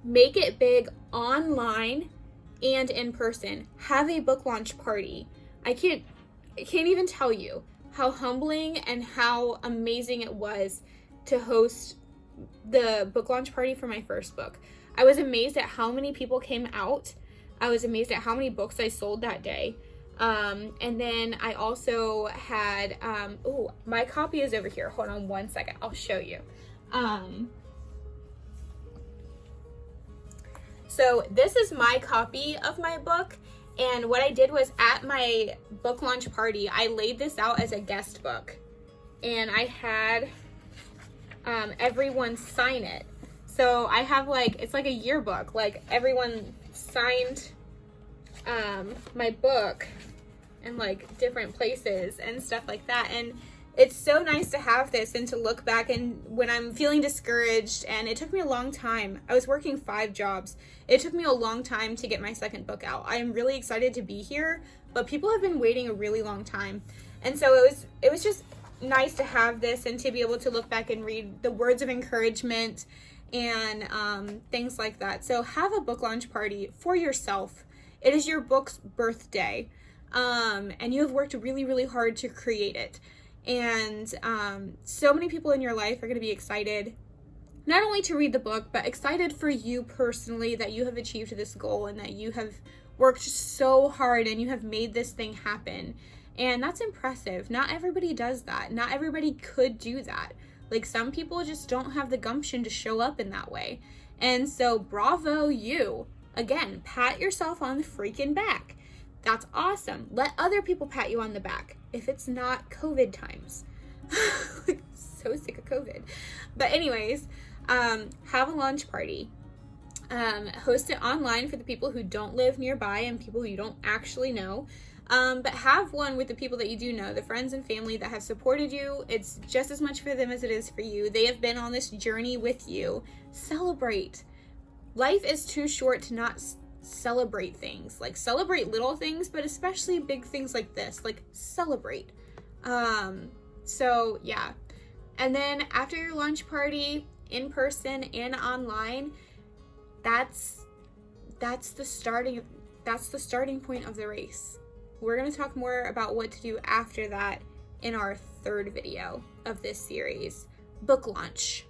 Make it big online and in person. Have a book launch party. I can't even tell you how humbling and how amazing it was to host the book launch party for my first book. I was amazed at how many people came out. I was amazed at how many books I sold that day. And then I also had, my copy is over here. Hold on one second. I'll show you. So this is my copy of my book. And what I did was at my book launch party, I laid this out as a guest book. And I had, everyone sign it. So I have it's like a yearbook. Everyone signed, my book in different places and stuff like that. And it's so nice to have this and to look back, and when I'm feeling discouraged, and it took me a long time. I was working 5 jobs. It took me a long time to get my second book out. I am really excited to be here, but people have been waiting a really long time. And so it was just nice to have this and to be able to look back and read the words of encouragement and things like that. So have a book launch party for yourself. It is your book's birthday. And you have worked really, really hard to create it. And so many people in your life are going to be excited, not only to read the book, but excited for you personally that you have achieved this goal and that you have worked so hard and you have made this thing happen. And that's impressive. Not everybody does that. Not everybody could do that. Some people just don't have the gumption to show up in that way. And so bravo you. Again, pat yourself on the freaking back. That's awesome. Let other people pat you on the back if it's not COVID times. So sick of COVID. But anyways, have a launch party. Host it online for the people who don't live nearby and people who you don't actually know. But have one with the people that you do know, the friends and family that have supported you. It's just as much for them as it is for you. They have been on this journey with you. Celebrate. Life is too short to not celebrate things. Celebrate little things, but especially big things like this. Celebrate. So yeah. And then after your launch party, in person and online, that's the starting point of the race. We're going to talk more about what to do after that in our third video of this series. Book launch.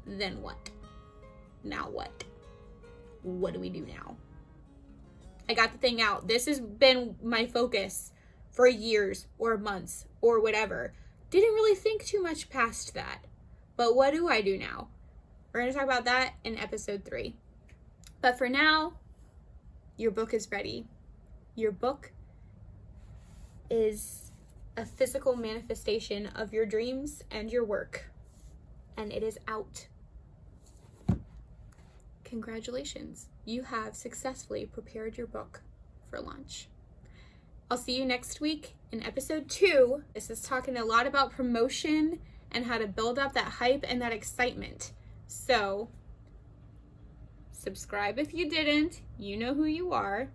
Then what? Now what? What do we do now? I got the thing out. This has been my focus for years or months or whatever. Didn't really think too much past that. But what do I do now? We're going to talk about that in episode 3. But for now, your book is ready. Your book is a physical manifestation of your dreams and your work. And it is out. Congratulations. You have successfully prepared your book for launch. I'll see you next week in episode 2. This is talking a lot about promotion and how to build up that hype and that excitement. So, subscribe if you didn't. You know who you are.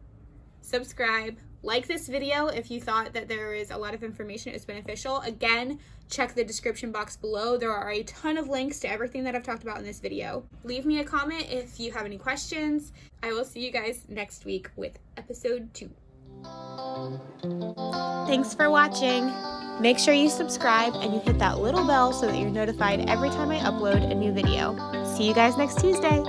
Subscribe. Like this video if you thought that there is a lot of information that was beneficial. Again, check the description box below. There are a ton of links to everything that I've talked about in this video. Leave me a comment if you have any questions. I will see you guys next week with episode 2. Thanks for watching. Make sure you subscribe and you hit that little bell so that you're notified every time I upload a new video. See you guys next Tuesday.